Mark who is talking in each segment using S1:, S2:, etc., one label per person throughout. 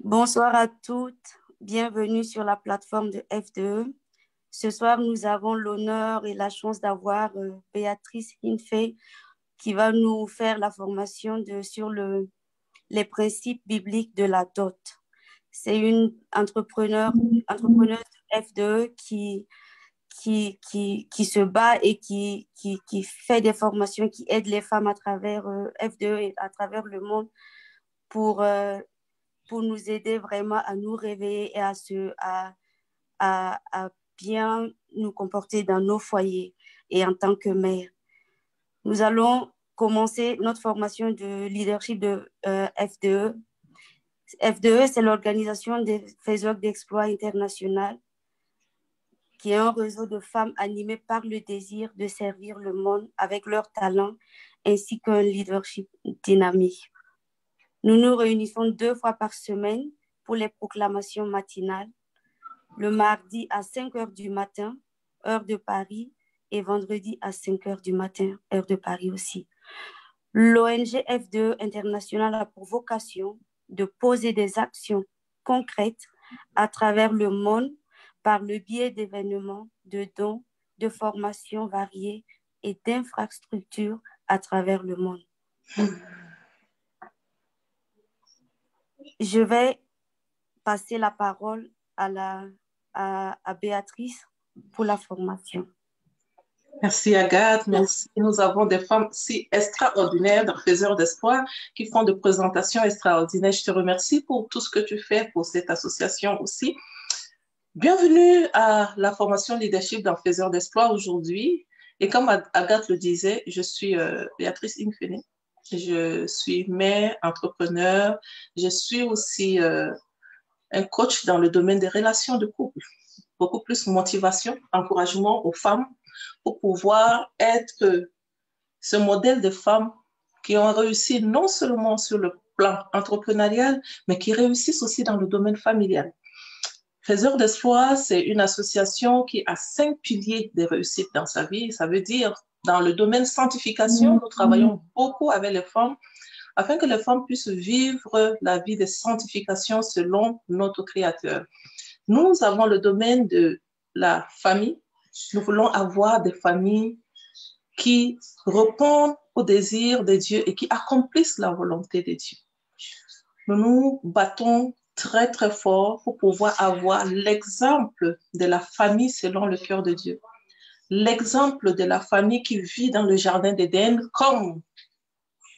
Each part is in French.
S1: Bonsoir à toutes, bienvenue sur la plateforme de FDE. Ce soir, nous avons l'honneur et la chance d'avoir Béatrice Hinfey qui va nous faire la formation sur les principes bibliques de la dot. C'est une entrepreneuse de FDE qui se bat et qui fait des formations, qui aide les femmes à travers FDE et à travers le monde pour pour nous aider vraiment à nous réveiller et à bien nous comporter dans nos foyers et en tant que mère. Nous allons commencer notre formation de leadership de FDE. FDE, c'est l'organisation des faiseurs d'exploits international, qui est un réseau de femmes animées par le désir de servir le monde avec leur talent ainsi qu'un leadership dynamique. Nous nous réunissons 2 fois par semaine pour les proclamations matinales, le mardi à 5 heures du matin, heure de Paris, et vendredi à 5 heures du matin, heure de Paris aussi. L'ONG FDE International a pour vocation de poser des actions concrètes à travers le monde par le biais d'événements, de dons, de formations variées et d'infrastructures à travers le monde. Je vais passer la parole à Béatrice pour la formation.
S2: Merci Agathe, merci. Nous avons des femmes si extraordinaires, des faiseurs d'espoir, qui font des présentations extraordinaires. Je te remercie pour tout ce que tu fais pour cette association aussi. Bienvenue à la formation leadership dans Faiseurs d'espoir aujourd'hui. Et comme Agathe le disait, je suis Béatrice Hinfey. Je suis mère, entrepreneur. Je suis aussi un coach dans le domaine des relations de couple. Beaucoup plus motivation, encouragement aux femmes pour pouvoir être ce modèle de femmes qui ont réussi non seulement sur le plan entrepreneurial, mais qui réussissent aussi dans le domaine familial. Faiseurs d'espoir, c'est une association qui a 5 piliers de réussite dans sa vie. Ça veut dire, dans le domaine sanctification, nous travaillons beaucoup avec les femmes afin que les femmes puissent vivre la vie de sanctification selon notre Créateur. Nous avons le domaine de la famille. Nous voulons avoir des familles qui répondent aux désirs de Dieu et qui accomplissent la volonté de Dieu. Nous nous battons très, très fort pour pouvoir avoir l'exemple de la famille selon le cœur de Dieu. L'exemple de la famille qui vit dans le jardin d'Éden comme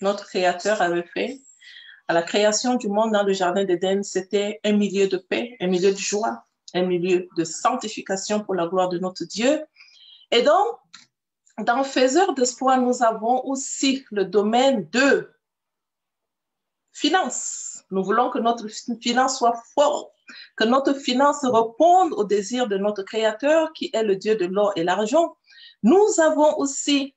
S2: notre Créateur avait fait. À la création du monde dans le jardin d'Éden, c'était un milieu de paix, un milieu de joie, un milieu de sanctification pour la gloire de notre Dieu. Et donc, dans Faiseurs d'espoir, nous avons aussi le domaine de finance. Nous voulons que notre finance soit forte, que notre finance réponde aux désirs de notre Créateur, qui est le Dieu de l'or et l'argent. Nous avons aussi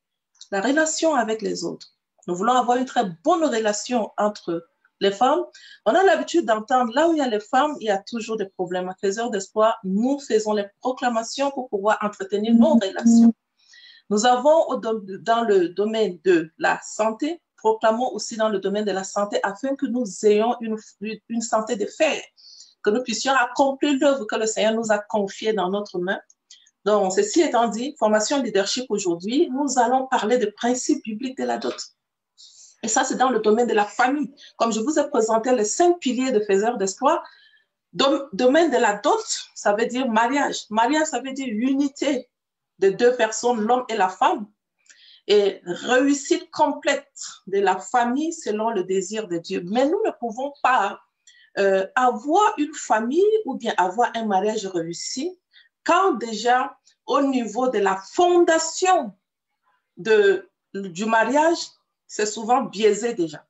S2: la relation avec les autres. Nous voulons avoir une très bonne relation entre les femmes. On a l'habitude d'entendre, là où il y a les femmes, il y a toujours des problèmes. À Faiseurs d'espoir, nous faisons les proclamations pour pouvoir entretenir nos relations. Nous avons dans le domaine de la santé, proclamons aussi dans le domaine de la santé afin que nous ayons une santé de fer, que nous puissions accomplir l'œuvre que le Seigneur nous a confiée dans notre main. Donc, ceci étant dit, formation leadership aujourd'hui, nous allons parler des principes bibliques de la dot. Et ça, c'est dans le domaine de la famille. Comme je vous ai présenté les 5 piliers de Faiseurs d'espoir, domaine de la dot, ça veut dire mariage. Mariage, ça veut dire unité de 2 personnes, l'homme et la femme. Et réussite complète de la famille selon le désir de Dieu. Mais nous ne pouvons pas avoir une famille ou bien avoir un mariage réussi quand déjà au niveau de la fondation du mariage, c'est souvent biaisé déjà.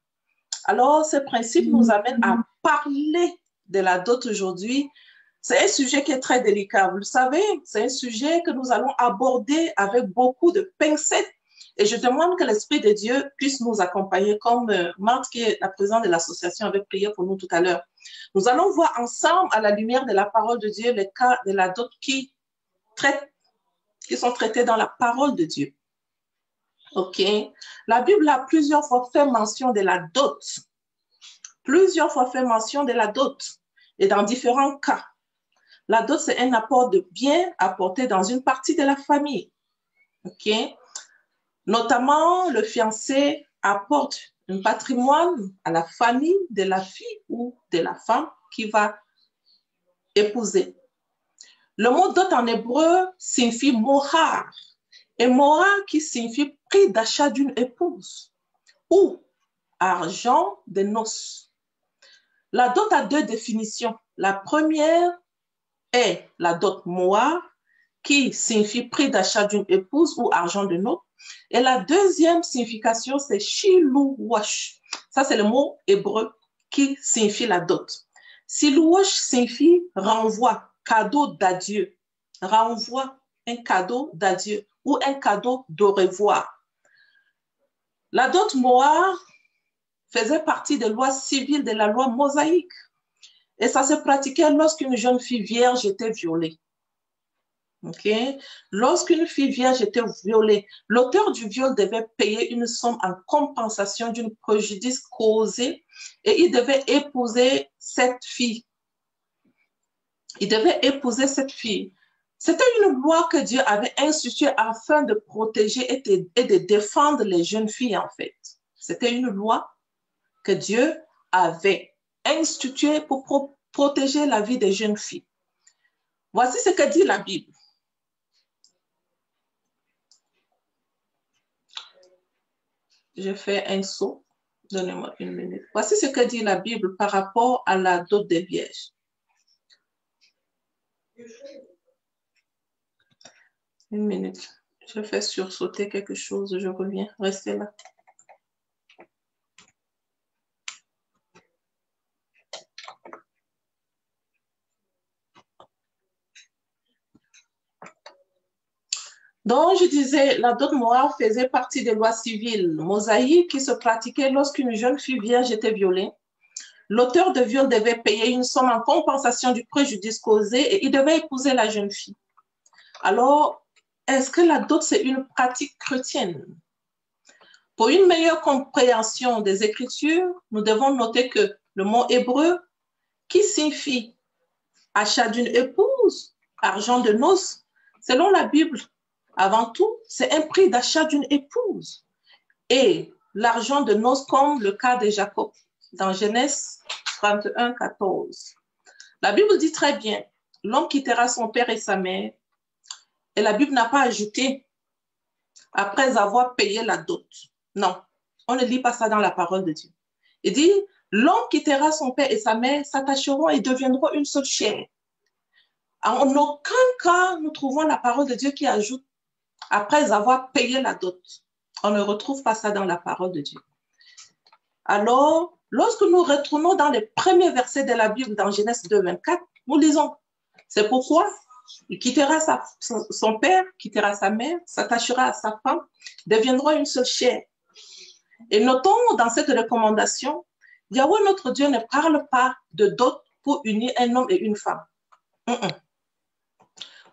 S2: Alors, ce principe nous amène à parler de la dot aujourd'hui. C'est un sujet qui est très délicat. Vous le savez, c'est un sujet que nous allons aborder avec beaucoup de pincettes. Et je demande que l'Esprit de Dieu puisse nous accompagner, comme Marthe, qui est la présidente de l'association, avait prié pour nous tout à l'heure. Nous allons voir ensemble, à la lumière de la parole de Dieu, les cas de la dot qui sont traités dans la parole de Dieu. OK. La Bible a plusieurs fois fait mention de la dot. Plusieurs fois fait mention de la dot. et dans différents cas. La dot, c'est un apport de biens apporté dans une partie de la famille. OK? Notamment, le fiancé apporte un patrimoine à la famille de la fille ou de la femme qui va épouser. Le mot dot en hébreu signifie mohar, et mohar qui signifie prix d'achat d'une épouse ou argent de noces. La dot a deux définitions. La première est la dot mohar, qui signifie prix d'achat d'une épouse ou argent de noces. Et la deuxième signification, c'est shilouash. Ça, c'est le mot hébreu qui signifie la dot. Shilouash signifie renvoi, cadeau d'adieu. Renvoi, un cadeau d'adieu ou un cadeau d'au revoir. La dot mohar faisait partie des lois civiles de la loi mosaïque. Et ça se pratiquait lorsqu'une jeune fille vierge était violée. Okay? Lorsqu'une fille vierge était violée, l'auteur du viol devait payer une somme en compensation d'un préjudice causé et il devait épouser cette fille. Il devait épouser cette fille. C'était une loi que Dieu avait instituée afin de protéger et de défendre les jeunes filles, en fait. C'était une loi que Dieu avait instituée pour protéger la vie des jeunes filles. Voici ce que dit la Bible. Je fais un saut. Donnez-moi une minute. Voici ce que dit la Bible par rapport à la dot des vierges. Une minute. Je fais sursauter quelque chose. Je reviens. Restez là. Donc, je disais, la dot mohar faisait partie des lois civiles mosaïques qui se pratiquaient lorsqu'une jeune fille vierge était violée. L'auteur de viol devait payer une somme en compensation du préjudice causé et il devait épouser la jeune fille. Alors, est-ce que la dot, c'est une pratique chrétienne? Pour une meilleure compréhension des Écritures, nous devons noter que le mot hébreu, qui signifie achat d'une épouse, argent de noces, selon la Bible, avant tout, c'est un prix d'achat d'une épouse. Et l'argent de noces, comme le cas de Jacob, dans Genèse 31, 14. La Bible dit très bien, l'homme quittera son père et sa mère, et la Bible n'a pas ajouté, après avoir payé la dot. Non, on ne lit pas ça dans la parole de Dieu. Il dit, l'homme quittera son père et sa mère, s'attacheront et deviendront une seule chair. En aucun cas, nous trouvons la parole de Dieu qui ajoute après avoir payé la dot. On ne retrouve pas ça dans la parole de Dieu. Alors, lorsque nous retournons dans les premiers versets de la Bible, dans Genèse 2, 24, nous lisons, c'est pourquoi il quittera son père, quittera sa mère, s'attachera à sa femme, deviendra une seule chair. Et notons dans cette recommandation, Yahweh notre Dieu ne parle pas de dot pour unir un homme et une femme.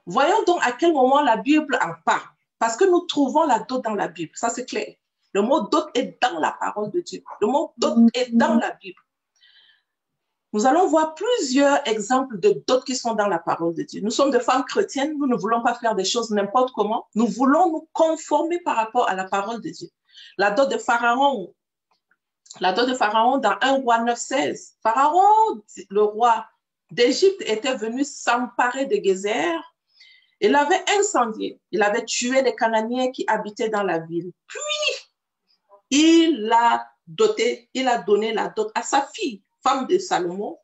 S2: Voyons donc à quel moment la Bible en parle. Parce que nous trouvons la dot dans la Bible, ça c'est clair. Le mot dot est dans la parole de Dieu. Le mot dot est dans la Bible. Nous allons voir plusieurs exemples de dot qui sont dans la parole de Dieu. Nous sommes des femmes chrétiennes, nous ne voulons pas faire des choses n'importe comment. Nous voulons nous conformer par rapport à la parole de Dieu. La dot de Pharaon dans 1 roi 9, 16. Pharaon, le roi d'Égypte, était venu s'emparer de Gézer. Il avait incendié, il avait tué les Cananéens qui habitaient dans la ville. Puis, il a donné la dot à sa fille, femme de Salomon,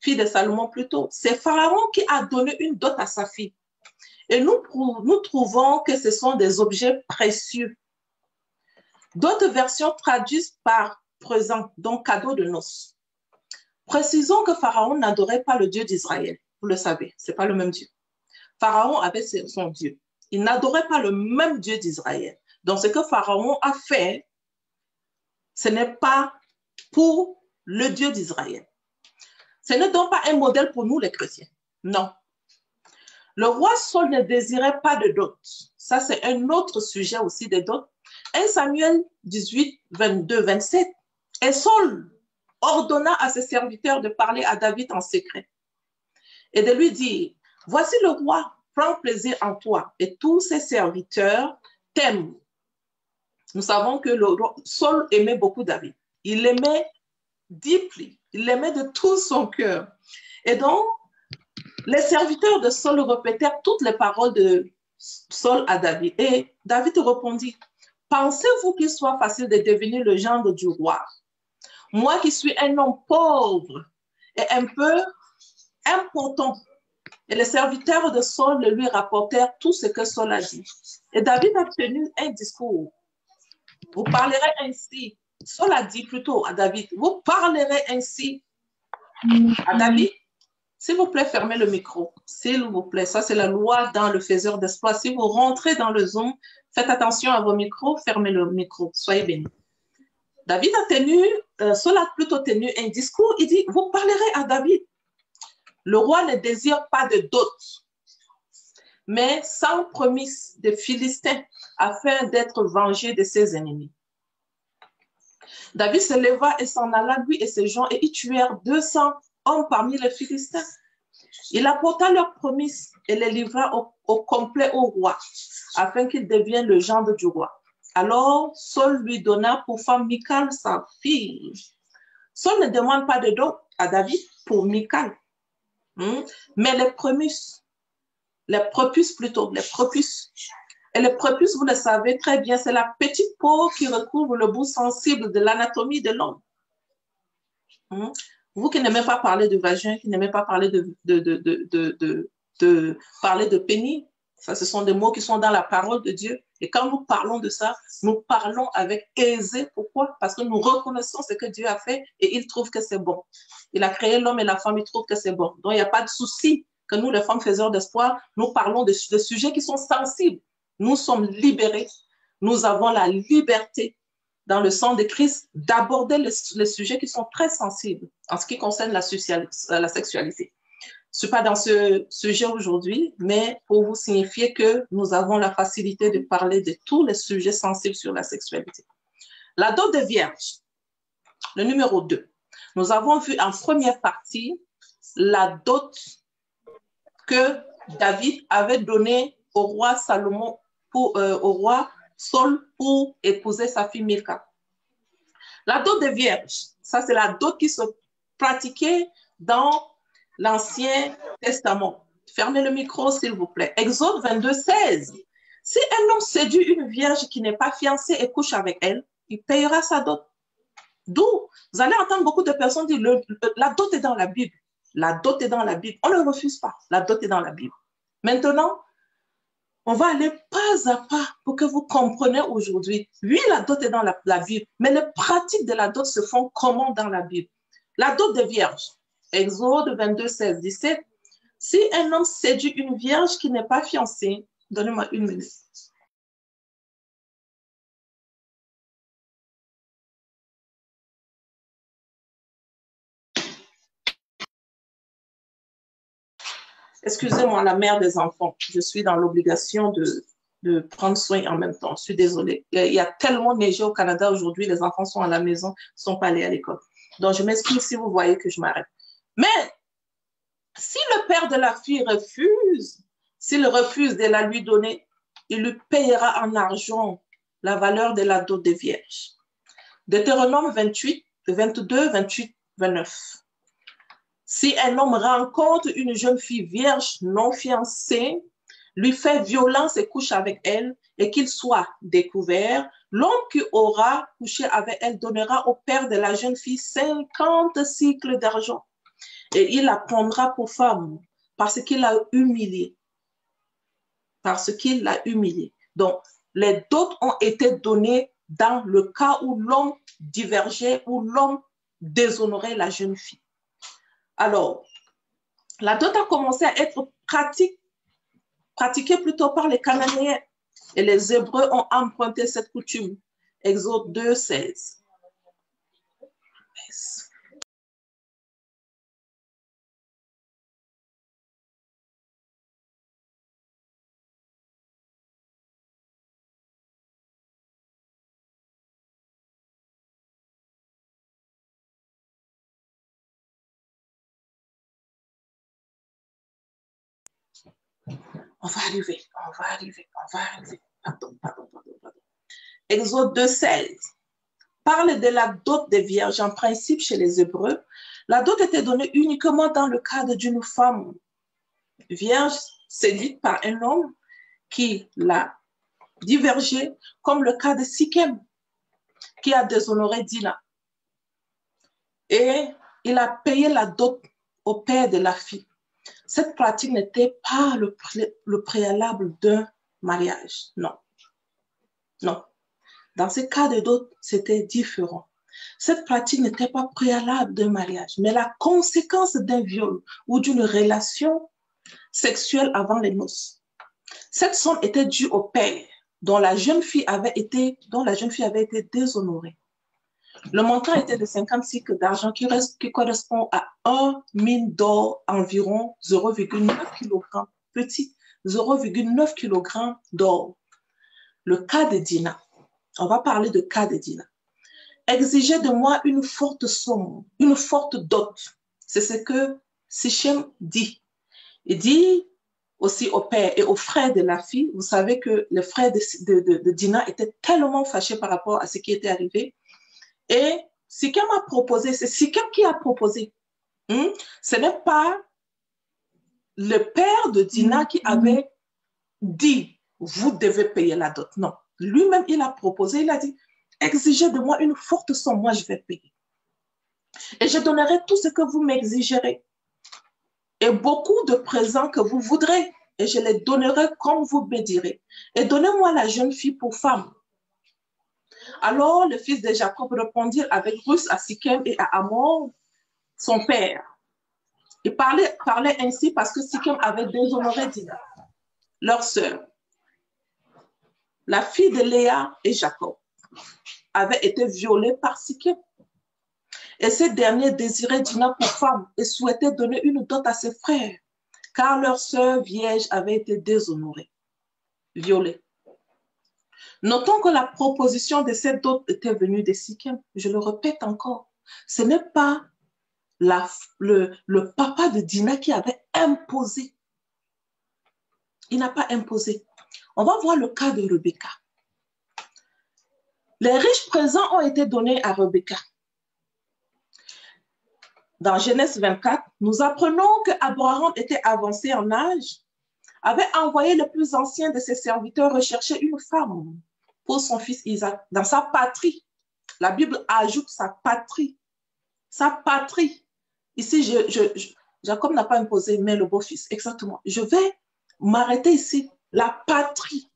S2: fille de Salomon plutôt. C'est Pharaon qui a donné une dot à sa fille. Et nous trouvons que ce sont des objets précieux. D'autres versions traduisent par présent, donc cadeau de noces. Précisons que Pharaon n'adorait pas le Dieu d'Israël. Vous le savez, ce n'est pas le même Dieu. Pharaon avait son Dieu. Il n'adorait pas le même Dieu d'Israël. Donc, ce que Pharaon a fait, ce n'est pas pour le Dieu d'Israël. Ce n'est donc pas un modèle pour nous, les chrétiens. Non. Le roi Saul ne désirait pas de dot. Ça, c'est un autre sujet aussi de dot. 1 Samuel 18, 22, 27. Et Saul ordonna à ses serviteurs de parler à David en secret et de lui dire, voici le roi prend plaisir en toi et tous ses serviteurs t'aiment. Nous savons que Saul aimait beaucoup David. Il l'aimait deeply. Il l'aimait de tout son cœur. Et donc, les serviteurs de Saul répétèrent toutes les paroles de Saul à David. Et David répondit, pensez-vous qu'il soit facile de devenir le gendre du roi? Moi qui suis un homme pauvre et un peu important. Et les serviteurs de Saul lui rapportèrent tout ce que Saul a dit. Et David a tenu un discours. Vous parlerez ainsi. Saul a dit plutôt à David, vous parlerez ainsi à David. S'il vous plaît, fermez le micro. S'il vous plaît, ça c'est la loi dans le faiseur d'espoir. Si vous rentrez dans le Zoom, faites attention à vos micros, fermez le micro. Soyez bénis. David a tenu, Saul a plutôt tenu un discours. Il dit, vous parlerez à David. Le roi ne désire pas de dot, mais sans promise des Philistins afin d'être vengé de ses ennemis. David se leva et s'en alla, lui et ses gens, et ils tuèrent 200 hommes parmi les Philistins. Il apporta leur promesse et les livra au complet au roi, afin qu'il devienne le gendre du roi. Alors Saul lui donna pour femme Michal, sa fille. Saul ne demande pas de dot à David pour Michal, mais les prépuces. Et les prépuces, vous le savez très bien, c'est la petite peau qui recouvre le bout sensible de l'anatomie de l'homme. Vous qui n'aimez pas parler de vagin, qui n'aimez pas parler parler de pénis, ça, ce sont des mots qui sont dans la parole de Dieu. Et quand nous parlons de ça, nous parlons avec aisé. Pourquoi? Parce que nous reconnaissons ce que Dieu a fait et il trouve que c'est bon. Il a créé l'homme et la femme, il trouve que c'est bon. Donc, il n'y a pas de souci que nous, les femmes faiseurs d'espoir, nous parlons de sujets qui sont sensibles. Nous sommes libérés. Nous avons la liberté dans le sang de Christ d'aborder les sujets qui sont très sensibles en ce qui concerne la sexualité. Je ne suis pas dans ce sujet aujourd'hui, mais pour vous signifier que nous avons la facilité de parler de tous les sujets sensibles sur la sexualité. La dot de vierge, le numéro 2. Nous avons vu en première partie la dot que David avait donnée au roi Salomon, au roi Saul pour épouser sa fille Milka. La dot de vierge, ça c'est la dot qui se pratiquait dans l'Ancien Testament. Fermez le micro, s'il vous plaît. Exode 22, 16. Si un homme séduit une vierge qui n'est pas fiancée et couche avec elle, il payera sa dot. D'où vous allez entendre beaucoup de personnes dire la dot est dans la Bible. La dot est dans la Bible. On ne le refuse pas. La dot est dans la Bible. Maintenant, on va aller pas à pas pour que vous compreniez aujourd'hui. Oui, la dot est dans la Bible, mais les pratiques de la dot se font comment dans la Bible? La dot des vierges. Exode 22, 16, 17. Si un homme séduit une vierge qui n'est pas fiancée, donnez-moi une minute. Excusez-moi, la mère des enfants. Je suis dans l'obligation de prendre soin en même temps. Je suis désolée. Il y a tellement neigé au Canada aujourd'hui, les enfants sont à la maison, ne sont pas allés à l'école. Donc, je m'excuse si vous voyez que je m'arrête. Mais, si le père de la fille refuse, s'il refuse de la lui donner, il lui payera en argent la valeur de la dot des vierges. Deutéronome 28, 22, 28, 29. Si un homme rencontre une jeune fille vierge non fiancée, lui fait violence et couche avec elle, et qu'il soit découvert, l'homme qui aura couché avec elle donnera au père de la jeune fille 50 cycles d'argent. Et il la prendra pour femme parce qu'il l'a humiliée. Parce qu'il l'a humiliée. Donc, les dots ont été donnés dans le cas où l'homme divergeait, où l'homme déshonorait la jeune fille. Alors, la dot a commencé à être pratiquée plutôt par les Cananéens. Et les Hébreux ont emprunté cette coutume. Exode 2, 16. On va arriver. Pardon. Exode 2,16 parle de la dot des vierges. En principe, chez les Hébreux, la dot était donnée uniquement dans le cadre d'une femme vierge séduite par un homme qui l'a divergée, comme le cas de Sichem, qui a déshonoré Dina. Et il a payé la dot au père de la fille. Cette pratique n'était pas le préalable d'un mariage. Non. Dans ce cas de dot, c'était différent. Cette pratique n'était pas préalable d'un mariage, mais la conséquence d'un viol ou d'une relation sexuelle avant les noces. Cette somme était due au père dont la jeune fille avait été déshonorée. Le montant était de 50 cycles d'argent qui correspond à 1 mine d'or, environ 0,9 kg. Petit, 0,9 kg d'or. Le cas de Dina, on va parler de cas de Dina, exigeait de moi une forte somme, une forte dot. C'est ce que Sichem dit. Il dit aussi au père et aux frères de la fille, vous savez que les frères de Dina étaient tellement fâchés par rapport à ce qui était arrivé. Et Sichem a proposé, c'est Sichem qui a proposé. Ce n'est pas le père de Dina qui avait dit, vous devez payer la dot. Non, lui-même, il a proposé, il a dit, exigez de moi une forte somme, moi je vais payer. Et je donnerai tout ce que vous m'exigerez. Et beaucoup de présents que vous voudrez. Et je les donnerai comme vous me direz. Et donnez-moi la jeune fille pour femme. Alors le fils de Jacob répondit avec ruse à Sichem et à Hamor, son père. Il parlait ainsi parce que Sichem avait déshonoré Dina, leur sœur. La fille de Léa et Jacob avait été violée par Sichem. Et ces derniers désiraient Dina pour femme et souhaitaient donner une dot à ses frères, car leur sœur vierge avait été déshonorée, violée. Notons que la proposition de cette dot était venue de Sichem. Je le répète encore, ce n'est pas le papa de Dina qui avait imposé. Il n'a pas imposé. On va voir le cas de Rebecca. Les riches présents ont été donnés à Rebecca. Dans Genèse 24, nous apprenons qu'Abraham était avancé en âge, avait envoyé le plus ancien de ses serviteurs rechercher une femme pour son fils Isaac dans sa patrie. La Bible ajoute sa patrie. Sa patrie. Ici, Jacob n'a pas imposé, mais le beau-fils. Exactement. Je vais m'arrêter ici. La patrie.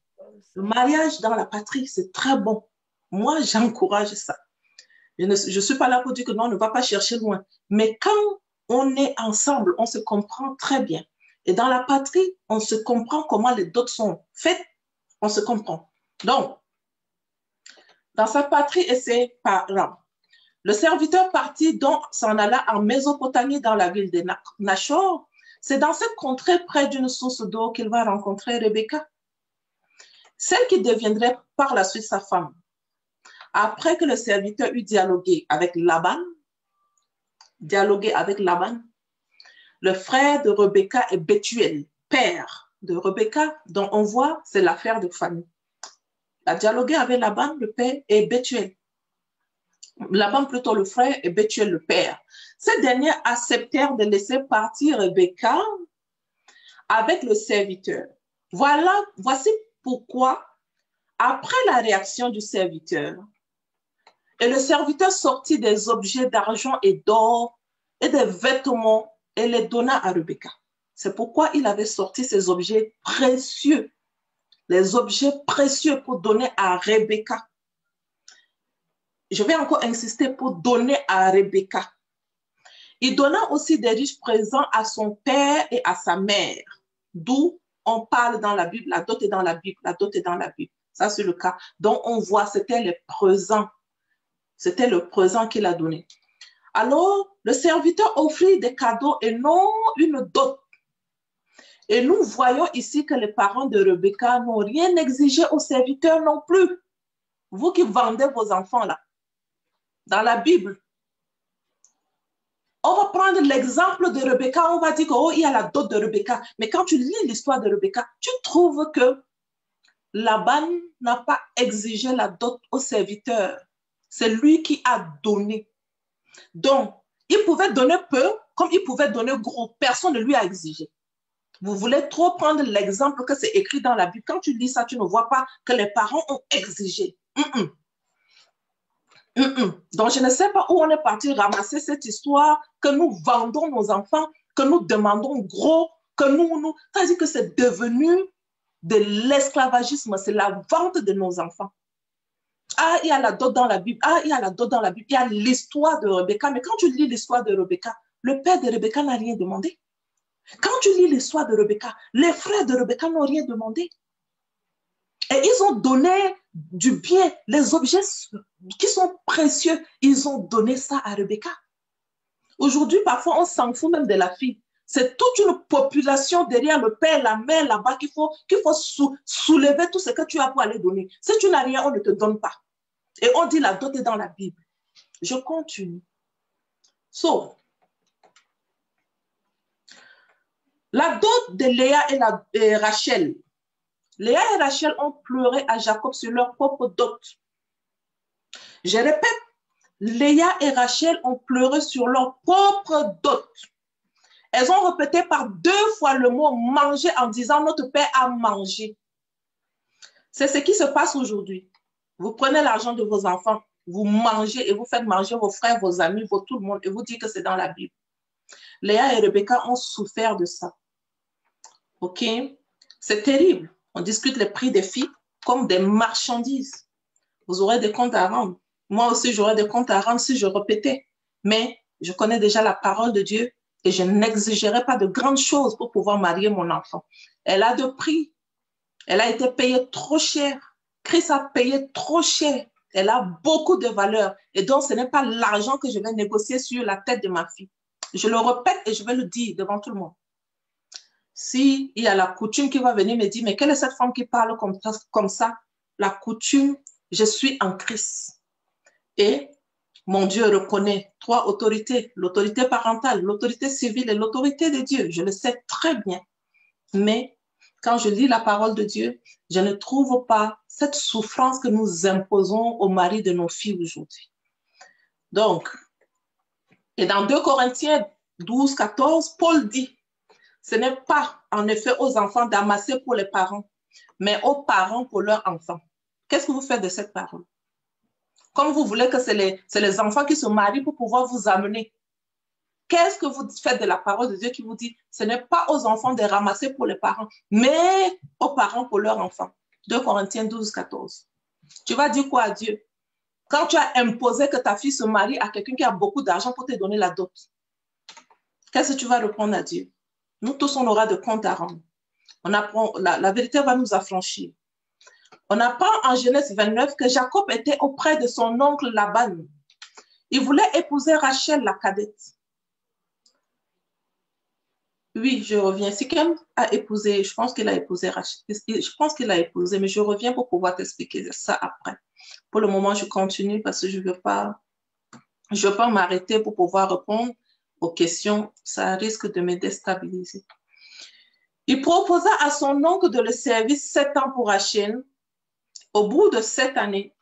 S2: Le mariage dans la patrie, c'est très bon. Moi, j'encourage ça. Je ne suis pas là pour dire que non, on ne va pas chercher loin. Mais quand on est ensemble, on se comprend très bien. Et dans la patrie, on se comprend comment les dots sont faites. On se comprend. Donc, dans sa patrie et ses parents, le serviteur partit donc s'en alla en Mésopotamie dans la ville de Nachor. C'est dans cette contrée près d'une source d'eau qu'il va rencontrer Rebecca, celle qui deviendrait par la suite sa femme. Après que le serviteur eut dialogué avec Laban, le frère de Rebecca est Bethuel, père de Rebecca, dont on voit c'est l'affaire de famille. Il a dialogué avec Laban, le père, et Bethuel. Laban plutôt le frère et Bethuel le père. Ces derniers acceptèrent de laisser partir Rebecca avec le serviteur. Voici pourquoi, après la réaction du serviteur, et le serviteur sortit des objets d'argent et d'or et des vêtements et les donna à Rebecca. C'est pourquoi il avait sorti ces objets précieux, les objets précieux pour donner à Rebecca. Je vais encore insister pour donner à Rebecca. Il donna aussi des riches présents à son père et à sa mère, d'où on parle dans la Bible, la dot est dans la Bible, la dot est dans la Bible. Ça, c'est le cas. Donc, on voit, c'était les présents. C'était le présent qu'il a donné. Alors, le serviteur offrit des cadeaux et non une dot. Et nous voyons ici que les parents de Rebecca n'ont rien exigé au serviteur non plus. Vous qui vendez vos enfants là, dans la Bible, On va prendre l'exemple de Rebecca, on va dire que, oh, il y a la dot de Rebecca. Mais quand tu lis l'histoire de Rebecca, tu trouves que Laban n'a pas exigé la dot au serviteur. C'est lui qui a donné. Donc, il pouvait donner peu, comme il pouvait donner gros. Personne ne lui a exigé. Vous voulez trop prendre l'exemple que c'est écrit dans la Bible. Quand tu lis ça, tu ne vois pas que les parents ont exigé. Donc, je ne sais pas où on est parti ramasser cette histoire que nous vendons nos enfants, que nous demandons gros, que nous... C'est-à-dire que c'est devenu de l'esclavagisme, c'est la vente de nos enfants. Ah, il y a la dot dans la Bible. Ah, il y a la dot dans la Bible. Il y a l'histoire de Rebecca. Mais quand tu lis l'histoire de Rebecca, le père de Rebecca n'a rien demandé. Quand tu lis l'histoire de Rebecca, les frères de Rebecca n'ont rien demandé. Et ils ont donné du bien, les objets qui sont précieux, ils ont donné ça à Rebecca. Aujourd'hui, parfois, on s'en fout même de la fille. C'est toute une population derrière le père, la mère là-bas qu'il faut soulever tout ce que tu as pour aller donner. Si tu n'as rien, on ne te donne pas. Et on dit la dot est dans la Bible. Je continue. La dot de Léa et Rachel. Léa et Rachel ont pleuré à Jacob sur leur propre dot. Je répète, Léa et Rachel ont pleuré sur leur propre dot. Elles ont répété par 2 fois le mot manger en disant notre père a mangé. C'est ce qui se passe aujourd'hui. Vous prenez l'argent de vos enfants, vous mangez et vous faites manger vos frères, vos amis, tout le monde et vous dites que c'est dans la Bible. Léa et Rebecca ont souffert de ça. Ok? C'est terrible. On discute les prix des filles comme des marchandises. Vous aurez des comptes à rendre. Moi aussi, j'aurais des comptes à rendre si je répétais. Mais je connais déjà la parole de Dieu et je n'exigerai pas de grandes choses pour pouvoir marier mon enfant. Elle a de prix. Elle a été payée trop cher. Christ a payé trop cher. Elle a beaucoup de valeur. Et donc, ce n'est pas l'argent que je vais négocier sur la tête de ma fille. Je le répète et je vais le dire devant tout le monde. S'il y a la coutume qui va venir me dire, mais quelle est cette femme qui parle comme ça? La coutume, je suis en Christ. Et mon Dieu reconnaît 3 autorités, l'autorité parentale, l'autorité civile et l'autorité de Dieu. Je le sais très bien. Mais quand je lis la parole de Dieu, je ne trouve pas cette souffrance que nous imposons au mari de nos filles aujourd'hui. Donc, et dans 2 Corinthiens 12, 14, Paul dit, ce n'est pas en effet aux enfants d'amasser pour les parents, mais aux parents pour leurs enfants. Qu'est-ce que vous faites de cette parole? Comme vous voulez que c'est les enfants qui se marient pour pouvoir vous amener. Qu'est-ce que vous faites de la parole de Dieu qui vous dit, ce n'est pas aux enfants de ramasser pour les parents, mais aux parents pour leurs enfants. 2 Corinthiens 12, 14. Tu vas dire quoi à Dieu? Quand tu as imposé que ta fille se marie à quelqu'un qui a beaucoup d'argent pour te donner la dot, qu'est-ce que tu vas répondre à Dieu? Nous tous, on aura de comptes à rendre. La vérité va nous affranchir. On apprend en Genèse 29 que Jacob était auprès de son oncle Laban. Il voulait épouser Rachel, la cadette. Oui, je reviens. Sikem a épousé, je pense qu'il a épousé Rachel. Je pense qu'il a épousé, mais je reviens pour pouvoir t'expliquer ça après. Pour le moment, je continue parce que je ne veux pas m'arrêter pour pouvoir répondre aux questions. Ça risque de me déstabiliser. Il proposa à son oncle de le servir 7 ans pour Rachel. Au bout de 7 années,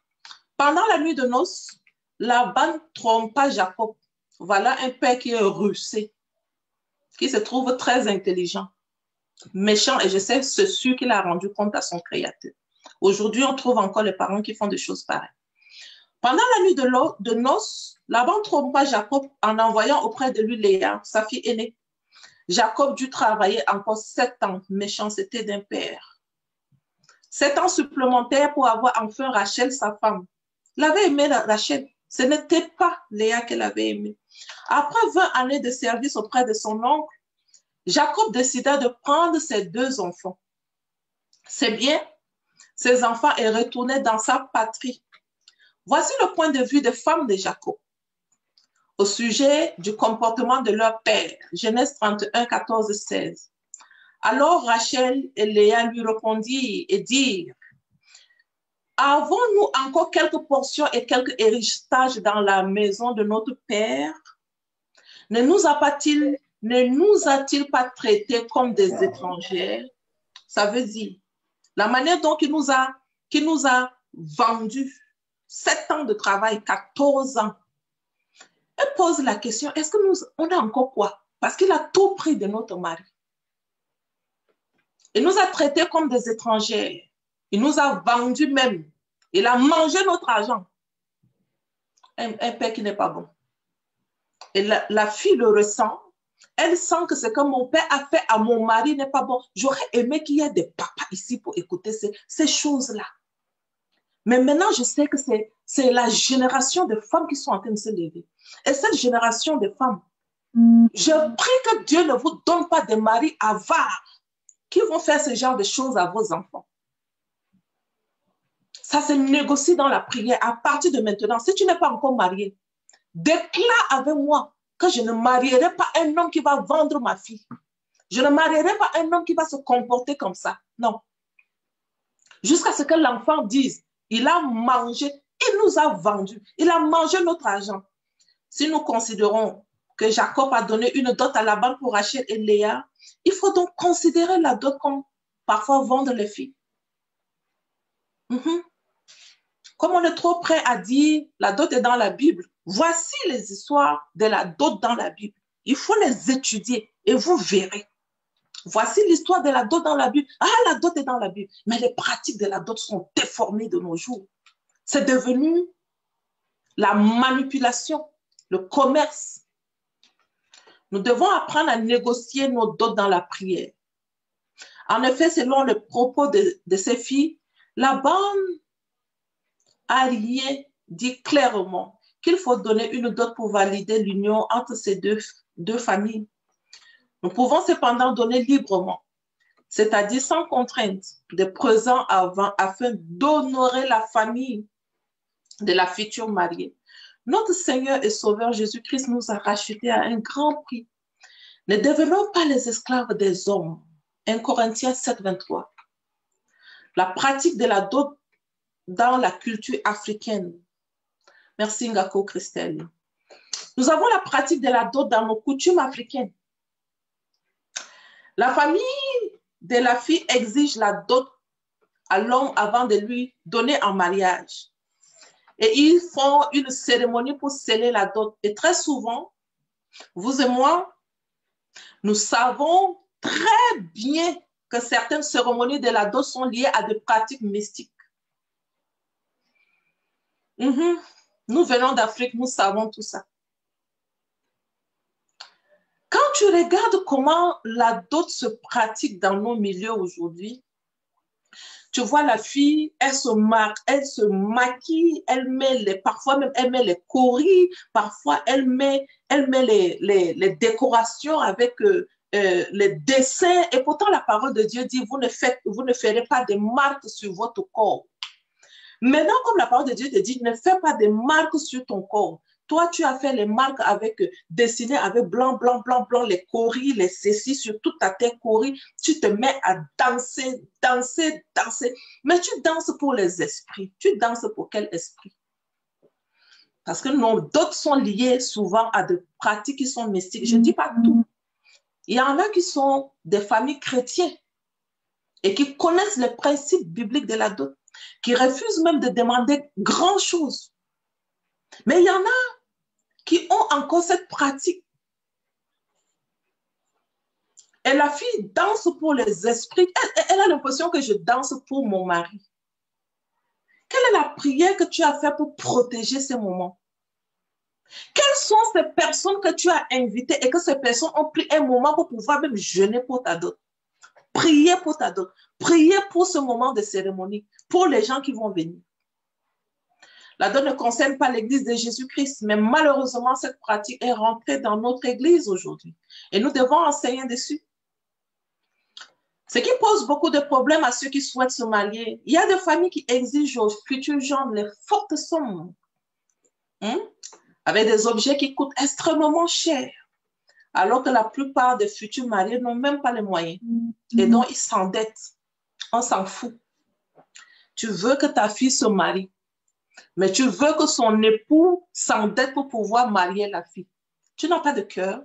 S2: pendant la nuit de noces, Laban trompa Jacob. Voilà un père qui est rusé, qui se trouve très intelligent, méchant, et je sais, c'est sûr qu'il a rendu compte à son créateur. Aujourd'hui, on trouve encore les parents qui font des choses pareilles. Pendant la nuit de noces, Laban trompa Jacob en envoyant auprès de lui Léa, sa fille aînée. Jacob dut travailler encore 7 ans, méchanceté d'un père. 7 ans supplémentaires pour avoir enfin Rachel, sa femme. Il avait aimé Rachel. Ce n'était pas Léa qu'elle avait aimé. Après 20 années de service auprès de son oncle, Jacob décida de prendre ses 2 enfants. C'est bien, ses enfants et retourner dans sa patrie. Voici le point de vue des femmes de Jacob au sujet du comportement de leur père. Genèse 31, 14, 16. Alors Rachel et Léa lui répondirent et dirent, avons-nous encore quelques portions et quelques héritages dans la maison de notre père? ne nous a-t-il pas traités comme des étrangères? Ça veut dire, la manière dont il nous a vendus, 7 ans de travail, 14 ans. Elle pose la question, est-ce que on a encore quoi? Parce qu'il a tout pris de notre mari. Il nous a traités comme des étrangères. Il nous a vendus même. Il a mangé notre argent. Un père qui n'est pas bon. Et la fille le ressent. Elle sent que ce que mon père a fait à mon mari n'est pas bon. J'aurais aimé qu'il y ait des papas ici pour écouter ces choses-là. Mais maintenant, je sais que c'est la génération de femmes qui sont en train de se lever. Et cette génération de femmes, je prie que Dieu ne vous donne pas des maris avares qui vont faire ce genre de choses à vos enfants. Ça se négocie dans la prière. À partir de maintenant, si tu n'es pas encore marié, déclare avec moi que je ne marierai pas un homme qui va vendre ma fille. Je ne marierai pas un homme qui va se comporter comme ça. Non. Jusqu'à ce que l'enfant dise, il a mangé, il nous a vendus, il a mangé notre argent. Si nous considérons que Jacob a donné une dot à Laban pour Rachel et Léa, il faut donc considérer la dot comme parfois vendre les filles. Comme on est trop prêt à dire la dot est dans la Bible, voici les histoires de la dot dans la Bible. Il faut les étudier et vous verrez. Voici l'histoire de la dot dans la Bible. Ah, la dot est dans la Bible. Mais les pratiques de la dot sont déformées de nos jours. C'est devenu la manipulation, le commerce. Nous devons apprendre à négocier nos dots dans la prière. En effet, selon le propos de ces filles, Laban a rien dit clairement qu'il faut donner une dot pour valider l'union entre ces deux familles. Nous pouvons cependant donner librement, c'est-à-dire sans contrainte, des présents afin d'honorer la famille de la future mariée. Notre Seigneur et Sauveur Jésus-Christ nous a rachetés à un grand prix. Ne devenons pas les esclaves des hommes. 1 Corinthiens 7, 23. La pratique de la dot dans la culture africaine. Merci Ngako Christelle. Nous avons la pratique de la dot dans nos coutumes africaines. La famille de la fille exige la dot à l'homme avant de lui donner en mariage. Et ils font une cérémonie pour sceller la dot. Et très souvent, vous et moi, nous savons très bien que certaines cérémonies de la dot sont liées à des pratiques mystiques. Nous venons d'Afrique, nous savons tout ça. Quand tu regardes comment la dot se pratique dans nos milieux aujourd'hui, tu vois la fille, elle se maquille, parfois même elle met les coris, parfois elle met les décorations avec les dessins. Et pourtant la parole de Dieu dit, vous ne ferez pas de marques sur votre corps. Maintenant, comme la parole de Dieu te dit, ne fais pas de marques sur ton corps. Toi, tu as fait les marques dessinées avec blanc, blanc, blanc, blanc, les coris, les ceci sur toute ta tête coris. Tu te mets à danser, danser, danser. Mais tu danses pour les esprits. Tu danses pour quel esprit? Parce que d'autres sont liés souvent à des pratiques qui sont mystiques. Je ne dis pas tout. Il y en a qui sont des familles chrétiennes et qui connaissent les principes bibliques de la dot, qui refusent même de demander grand chose. Mais il y en a qui ont encore cette pratique. Et la fille danse pour les esprits. Elle a l'impression que je danse pour mon mari. Quelle est la prière que tu as faite pour protéger ces moments? Quelles sont ces personnes que tu as invitées et que ces personnes ont pris un moment pour pouvoir même jeûner pour ta dot? Prier pour ta dot. Prier pour ce moment de cérémonie, pour les gens qui vont venir. La dot ne concerne pas l'église de Jésus-Christ, mais malheureusement, cette pratique est rentrée dans notre église aujourd'hui. Et nous devons enseigner dessus. Ce qui pose beaucoup de problèmes à ceux qui souhaitent se marier. Il y a des familles qui exigent aux futurs gens les fortes sommes, avec des objets qui coûtent extrêmement cher, alors que la plupart des futurs mariés n'ont même pas les moyens. Et donc, ils s'endettent. On s'en fout. Tu veux que ta fille se marie, mais tu veux que son époux s'endette pour pouvoir marier la fille. Tu n'as pas de cœur.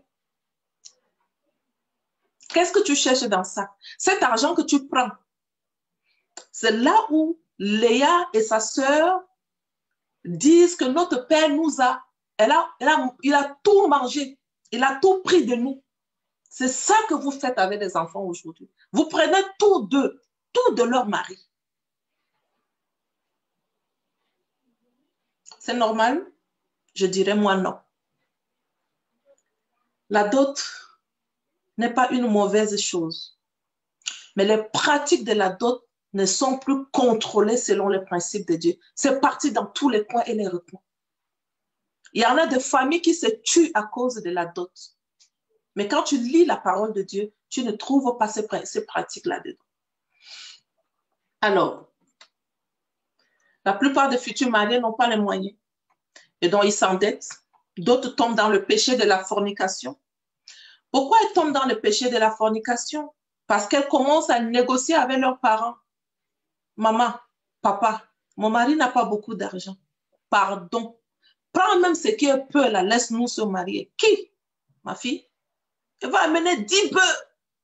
S2: Qu'est-ce que tu cherches dans ça? Cet argent que tu prends, c'est là où Léa et sa sœur disent que notre Père nous a, il a tout mangé, il a tout pris de nous. C'est ça que vous faites avec les enfants aujourd'hui. Vous prenez tout d'eux, tout de leur mari. C'est normal? Je dirais moi non. La dot n'est pas une mauvaise chose. Mais les pratiques de la dot ne sont plus contrôlées selon les principes de Dieu. C'est parti dans tous les coins et les recoins. Il y en a des familles qui se tuent à cause de la dot. Mais quand tu lis la parole de Dieu, tu ne trouves pas ces pratiques là-dedans. Alors, la plupart des futurs mariés n'ont pas les moyens. Et donc, ils s'endettent. D'autres tombent dans le péché de la fornication. Pourquoi elles tombent dans le péché de la fornication? Parce qu'elles commencent à négocier avec leurs parents. Maman, papa, mon mari n'a pas beaucoup d'argent. Pardon. Prends même ce qui est peu, là, laisse-nous se marier. Qui? Ma fille? Elle va amener 10 bœufs.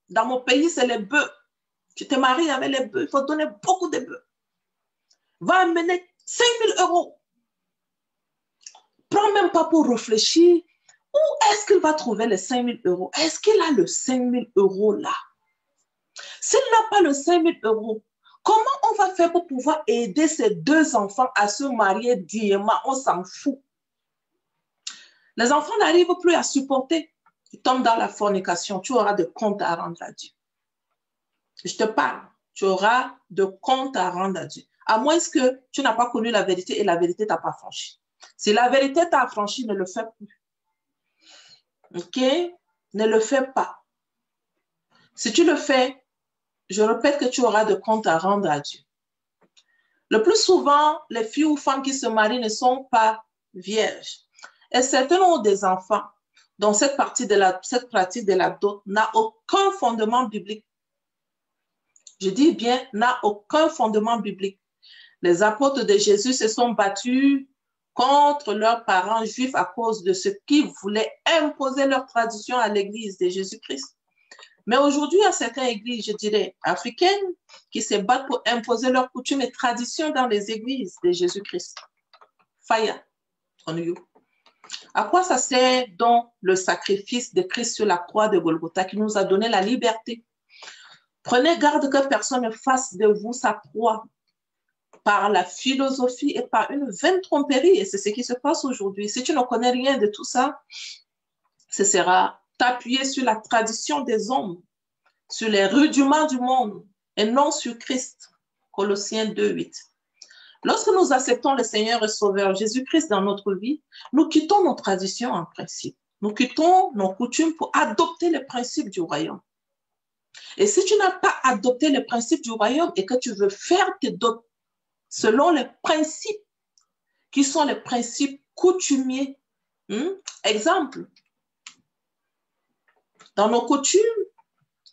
S2: Dans mon pays, c'est les bœufs. Tu te maries avec les bœufs. Il faut donner beaucoup de bœufs. Va amener 5 000 euros. Prends même pas pour réfléchir. Où est-ce qu'il va trouver les 5 000 euros? Est-ce qu'il a le 5 000 euros là? S'il n'a pas le 5 000 euros, comment on va faire pour pouvoir aider ces deux enfants à se marier dignement? On s'en fout. Les enfants n'arrivent plus à supporter. Ils tombent dans la fornication. Tu auras de comptes à rendre à Dieu. Je te parle. Tu auras de comptes à rendre à Dieu. À moins que tu n'as pas connu la vérité et la vérité t'a pas franchi. Si la vérité t'a franchi, ne le fais plus. OK? Ne le fais pas. Si tu le fais, je répète que tu auras de comptes à rendre à Dieu. Le plus souvent, les filles ou femmes qui se marient ne sont pas vierges. Et certaines ont des enfants. Donc, cette pratique de la dot n'a aucun fondement biblique. Je dis bien, n'a aucun fondement biblique. Les apôtres de Jésus se sont battus contre leurs parents juifs à cause de ce qu'ils voulaient imposer leur tradition à l'église de Jésus-Christ. Mais aujourd'hui, il y a certaines églises, je dirais, africaines, qui se battent pour imposer leurs coutumes et traditions dans les églises de Jésus-Christ. Fire on you. À quoi ça sert donc le sacrifice de Christ sur la croix de Golgotha qui nous a donné la liberté? Prenez garde que personne ne fasse de vous sa proie par la philosophie et par une vaine tromperie. Et c'est ce qui se passe aujourd'hui. Si tu ne connais rien de tout ça, ce sera t'appuyer sur la tradition des hommes, sur les rudiments du monde et non sur Christ. Colossiens 2:8. Lorsque nous acceptons le Seigneur et Sauveur Jésus-Christ dans notre vie, nous quittons nos traditions en principe. Nous quittons nos coutumes pour adopter les principes du royaume. Et si tu n'as pas adopté les principes du royaume et que tu veux faire tes dot selon les principes qui sont les principes coutumiers, exemple, dans nos coutumes,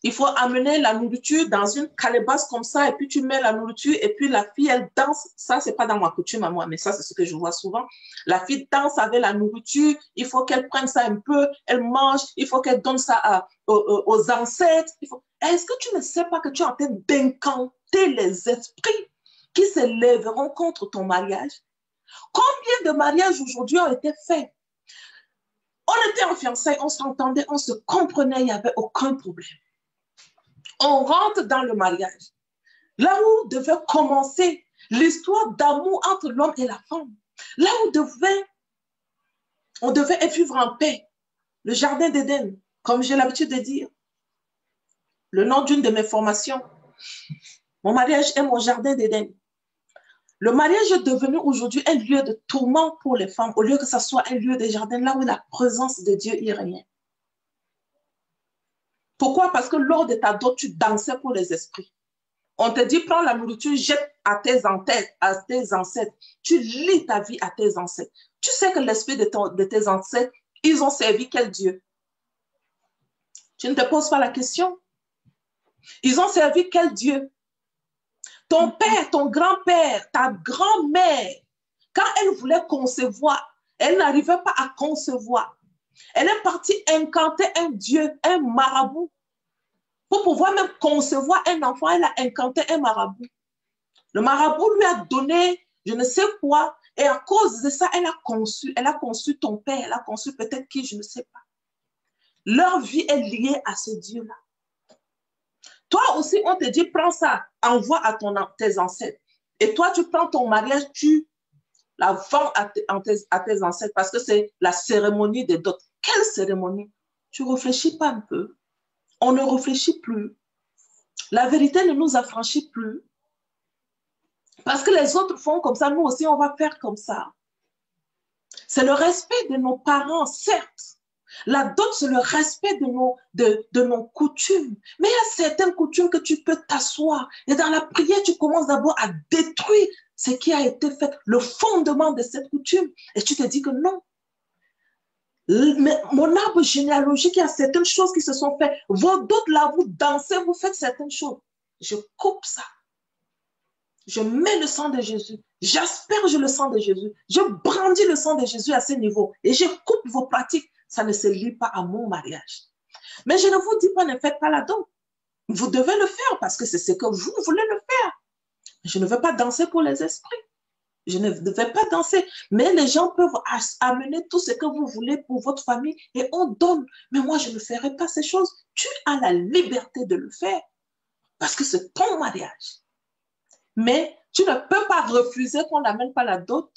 S2: il faut amener la nourriture dans une calebasse comme ça, et puis tu mets la nourriture, et puis la fille, elle danse. Ça, c'est pas dans ma coutume à moi, mais ça, c'est ce que je vois souvent. La fille danse avec la nourriture, il faut qu'elle prenne ça un peu, elle mange, il faut qu'elle donne ça aux ancêtres. Est-ce que tu ne sais pas que tu es en train d'incanter les esprits qui se lèveront contre ton mariage? Combien de mariages aujourd'hui ont été faits? On était en fiançailles, on s'entendait, on se comprenait, il n'y avait aucun problème. On rentre dans le mariage. Là où devait commencer l'histoire d'amour entre l'homme et la femme. Là où on devait vivre en paix. Le jardin d'Éden, comme j'ai l'habitude de dire. Le nom d'une de mes formations. Mon mariage est mon jardin d'Éden. Le mariage est devenu aujourd'hui un lieu de tourment pour les femmes, au lieu que ce soit un lieu de jardin, là où la présence de Dieu y règne. Pourquoi? Parce que lors de ta dot, tu dansais pour les esprits. On te dit, prends la nourriture, jette à tes ancêtres. Tu lis ta vie à tes ancêtres. Tu sais que l'esprit de tes ancêtres, ils ont servi quel Dieu? Tu ne te poses pas la question. Ils ont servi quel Dieu? Ton père, ton grand-père, ta grand-mère, quand elle voulait concevoir, elle n'arrivait pas à concevoir. Elle est partie incanter un dieu, un marabout. Pour pouvoir même concevoir un enfant, elle a incanté un marabout. Le marabout lui a donné je ne sais quoi, et à cause de ça, elle a conçu ton père, elle a conçu peut-être qui, je ne sais pas. Leur vie est liée à ce Dieu-là. Toi aussi, on te dit, prends ça, envoie à tes ancêtres. Et toi, tu prends ton mariage, tu la vends à tes ancêtres parce que c'est la cérémonie des dots. Quelle cérémonie? Tu ne réfléchis pas un peu. On ne réfléchit plus. La vérité ne nous affranchit plus. Parce que les autres font comme ça, nous aussi, on va faire comme ça. C'est le respect de nos parents, certes. La dot, c'est le respect de nos coutumes. Mais il y a certaines coutumes que tu peux t'asseoir. Et dans la prière, tu commences d'abord à détruire ce qui a été fait, le fondement de cette coutume. Et tu te dis que non. Mais mon arbre généalogique, il y a certaines choses qui se sont faites. Vos dots là, vous dansez, vous faites certaines choses. Je coupe ça. Je mets le sang de Jésus. J'asperge le sang de Jésus. Je brandis le sang de Jésus à ce niveau. Et je coupe vos pratiques. Ça ne se lie pas à mon mariage. Mais je ne vous dis pas, ne faites pas la dot. Vous devez le faire parce que c'est ce que vous voulez le faire. Je ne veux pas danser pour les esprits. Je ne devais pas danser. Mais les gens peuvent amener tout ce que vous voulez pour votre famille et on donne. Mais moi, je ne ferai pas ces choses. Tu as la liberté de le faire parce que c'est ton mariage. Mais tu ne peux pas refuser qu'on n'amène pas la dot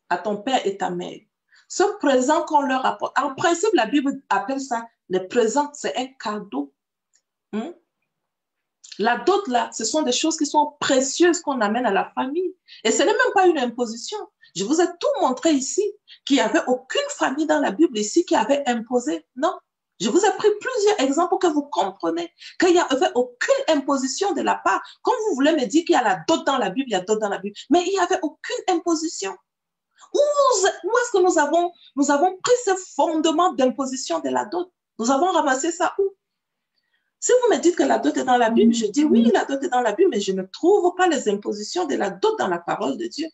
S2: à ton père et ta mère. Ce présent qu'on leur apporte, en principe, la Bible appelle ça, le présent, c'est un cadeau. La dot, là, ce sont des choses qui sont précieuses qu'on amène à la famille. Et ce n'est même pas une imposition. Je vous ai tout montré ici, qu'il n'y avait aucune famille dans la Bible ici qui avait imposé. Non. Je vous ai pris plusieurs exemples pour que vous compreniez qu'il n'y avait aucune imposition de la part. Comme vous voulez me dire qu'il y a la dot dans la Bible, il y a dot dans la Bible. Mais il n'y avait aucune imposition. Où est-ce que nous avons pris ce fondement d'imposition de la dot? Nous avons ramassé ça où? Si vous me dites que la dot est dans la Bible, je dis oui, la dot est dans la Bible, mais je ne trouve pas les impositions de la dot dans la parole de Dieu.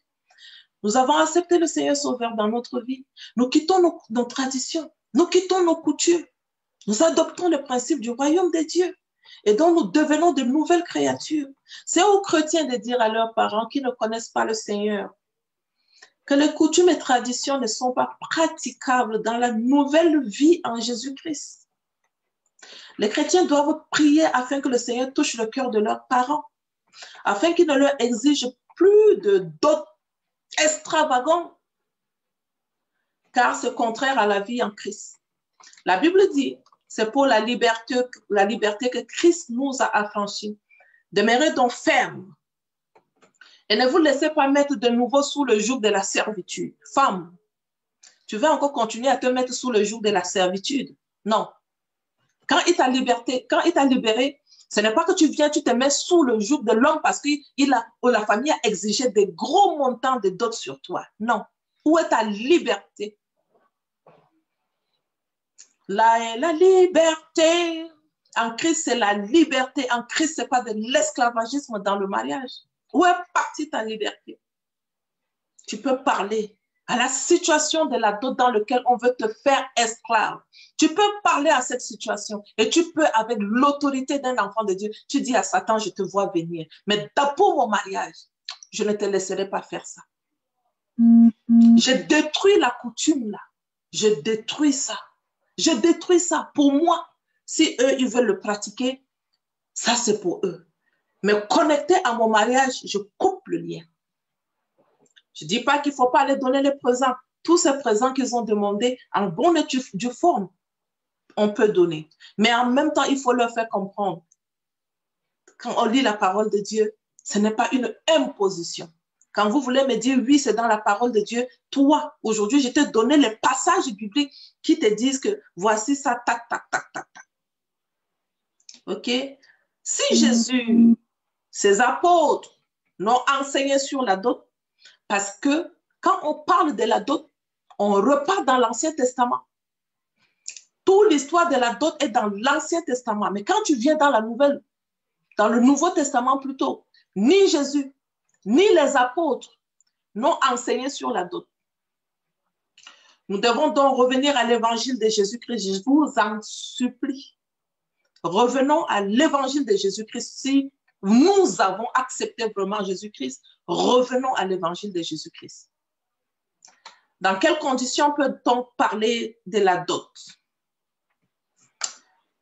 S2: Nous avons accepté le Seigneur Sauveur dans notre vie. Nous quittons nos traditions, nous quittons nos coutumes. Nous adoptons le principe du royaume de Dieu et donc nous devenons de nouvelles créatures. C'est aux chrétiens de dire à leurs parents qui ne connaissent pas le Seigneur que les coutumes et traditions ne sont pas praticables dans la nouvelle vie en Jésus-Christ. Les chrétiens doivent prier afin que le Seigneur touche le cœur de leurs parents, afin qu'il ne leur exige plus de dot extravagants, car c'est contraire à la vie en Christ. La Bible dit, c'est pour la liberté que Christ nous a affranchis. Demeurez donc fermes et ne vous laissez pas mettre de nouveau sous le joug de la servitude. Femme, tu veux encore continuer à te mettre sous le joug de la servitude? Non. Quand il t'a libéré, ce n'est pas que tu viens, tu te mets sous le joug de l'homme parce que la famille a exigé des gros montants de dot sur toi. Non. Où est ta liberté? Là est la liberté. En Christ, c'est la liberté. En Christ, ce n'est pas de l'esclavagisme dans le mariage. Où est partie ta liberté? Tu peux parler à la situation de la dot dans laquelle on veut te faire esclave. Tu peux parler à cette situation et tu peux, avec l'autorité d'un enfant de Dieu, tu dis à Satan, je te vois venir. Mais pour mon mariage, je ne te laisserai pas faire ça. Je détruis la coutume là. Je détruis ça. Je détruis ça. Pour moi, si eux, ils veulent le pratiquer, ça c'est pour eux. Mais connecté à mon mariage, je coupe le lien. Je ne dis pas qu'il ne faut pas aller donner les présents. Tous ces présents qu'ils ont demandés, en bonne et due forme, on peut donner. Mais en même temps, il faut leur faire comprendre. Quand on lit la parole de Dieu, ce n'est pas une imposition. Quand vous voulez me dire, oui, c'est dans la parole de Dieu, toi, aujourd'hui, je t'ai donné les passages bibliques qui te disent que voici ça, tac, tac, tac, tac, tac. OK? Si Jésus, ses apôtres, n'ont enseigné sur la dot, parce que quand on parle de la dot, on repart dans l'Ancien Testament. Toute l'histoire de la dot est dans l'Ancien Testament. Mais quand tu viens dans le Nouveau Testament plutôt, ni Jésus, ni les apôtres n'ont enseigné sur la dot. Nous devons donc revenir à l'évangile de Jésus-Christ. Je vous en supplie. Revenons à l'évangile de Jésus-Christ. Si nous avons accepté vraiment Jésus-Christ, revenons à l'évangile de Jésus-Christ. Dans quelles conditions peut-on parler de la dot?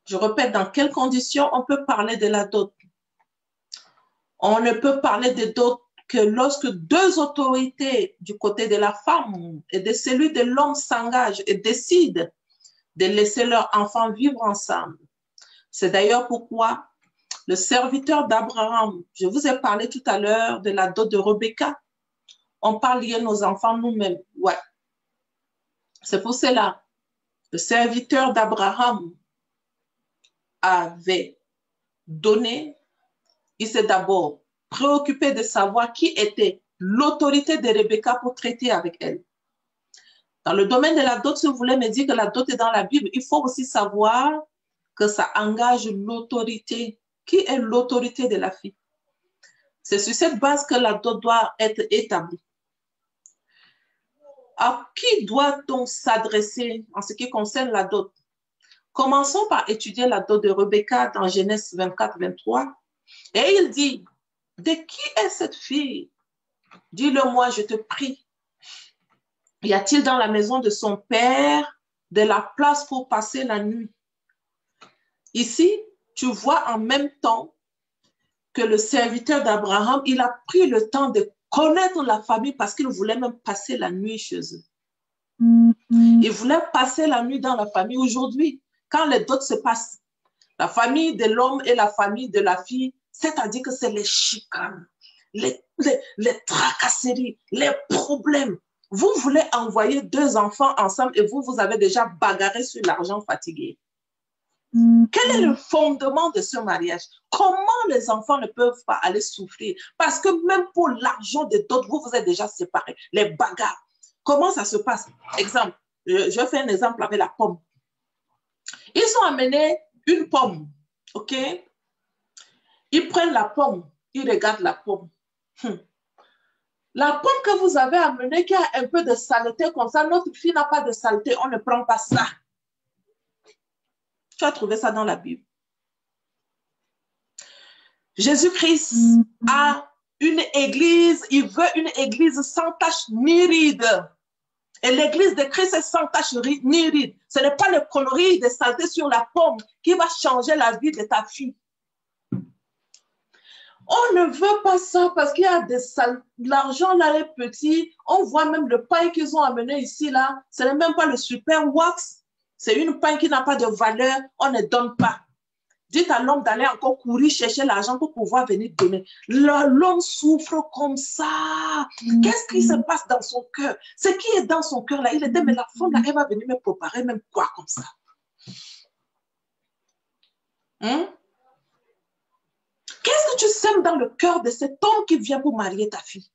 S2: Je répète, dans quelles conditions on peut parler de la dot? On ne peut parler de dot que lorsque deux autorités du côté de la femme et de celui de l'homme s'engagent et décident de laisser leur enfant vivre ensemble. C'est d'ailleurs pourquoi le serviteur d'Abraham, je vous ai parlé tout à l'heure de la dot de Rebecca, on parle lier nos enfants nous-mêmes. Ouais. C'est pour cela, le serviteur d'Abraham avait donné, il s'est d'abord préoccupé de savoir qui était l'autorité de Rebecca pour traiter avec elle. Dans le domaine de la dot, si vous voulez me dire que la dot est dans la Bible, il faut aussi savoir que ça engage l'autorité. Qui est l'autorité de la fille? C'est sur cette base que la dot doit être établie. À qui doit-on s'adresser en ce qui concerne la dot? Commençons par étudier la dot de Rebecca dans Genèse 24, 23. Et il dit, de qui est cette fille? Dis-le-moi, je te prie. Y a-t-il dans la maison de son père de la place pour passer la nuit? Ici, tu vois en même temps que le serviteur d'Abraham, il a pris le temps de connaître la famille parce qu'il voulait même passer la nuit chez eux. Il voulait passer la nuit dans la famille. Aujourd'hui, quand les dots se passent, la famille de l'homme et la famille de la fille, c'est-à-dire que c'est les chicanes, les tracasseries, les problèmes. Vous voulez envoyer deux enfants ensemble et vous avez déjà bagarré sur l'argent fatigué. Quel est le fondement de ce mariage? Comment les enfants ne peuvent pas aller souffrir? Parce que même pour l'argent de d'autres, vous êtes déjà séparés. Les bagarres. Comment ça se passe? Exemple, je fais un exemple avec la pomme. Ils ont amené une pomme, ok? Ils prennent la pomme, ils regardent la pomme. La pomme que vous avez amenée qui a un peu de saleté comme ça, notre fille n'a pas de saleté, on ne prend pas ça. Tu as trouvé ça dans la Bible. Jésus-Christ a une église, il veut une église sans tache ni ride. Et l'église de Christ est sans tache ni ride. Ce n'est pas le coloris de saleté sur la pomme qui va changer la vie de ta fille. On ne veut pas ça parce qu'il y a l'argent là est petit. On voit même le pain qu'ils ont amené ici là. Ce n'est même pas le super wax. C'est une pain qui n'a pas de valeur. On ne donne pas. Dites à l'homme d'aller encore courir chercher l'argent pour pouvoir venir donner. L'homme souffre comme ça. Qu'est-ce qui se passe dans son cœur? Ce qui est dans son cœur là, il était, mais la femme là, elle va venir me préparer même quoi comme ça? Qu'est-ce que tu sèmes dans le cœur de cet homme qui vient pour marier ta fille?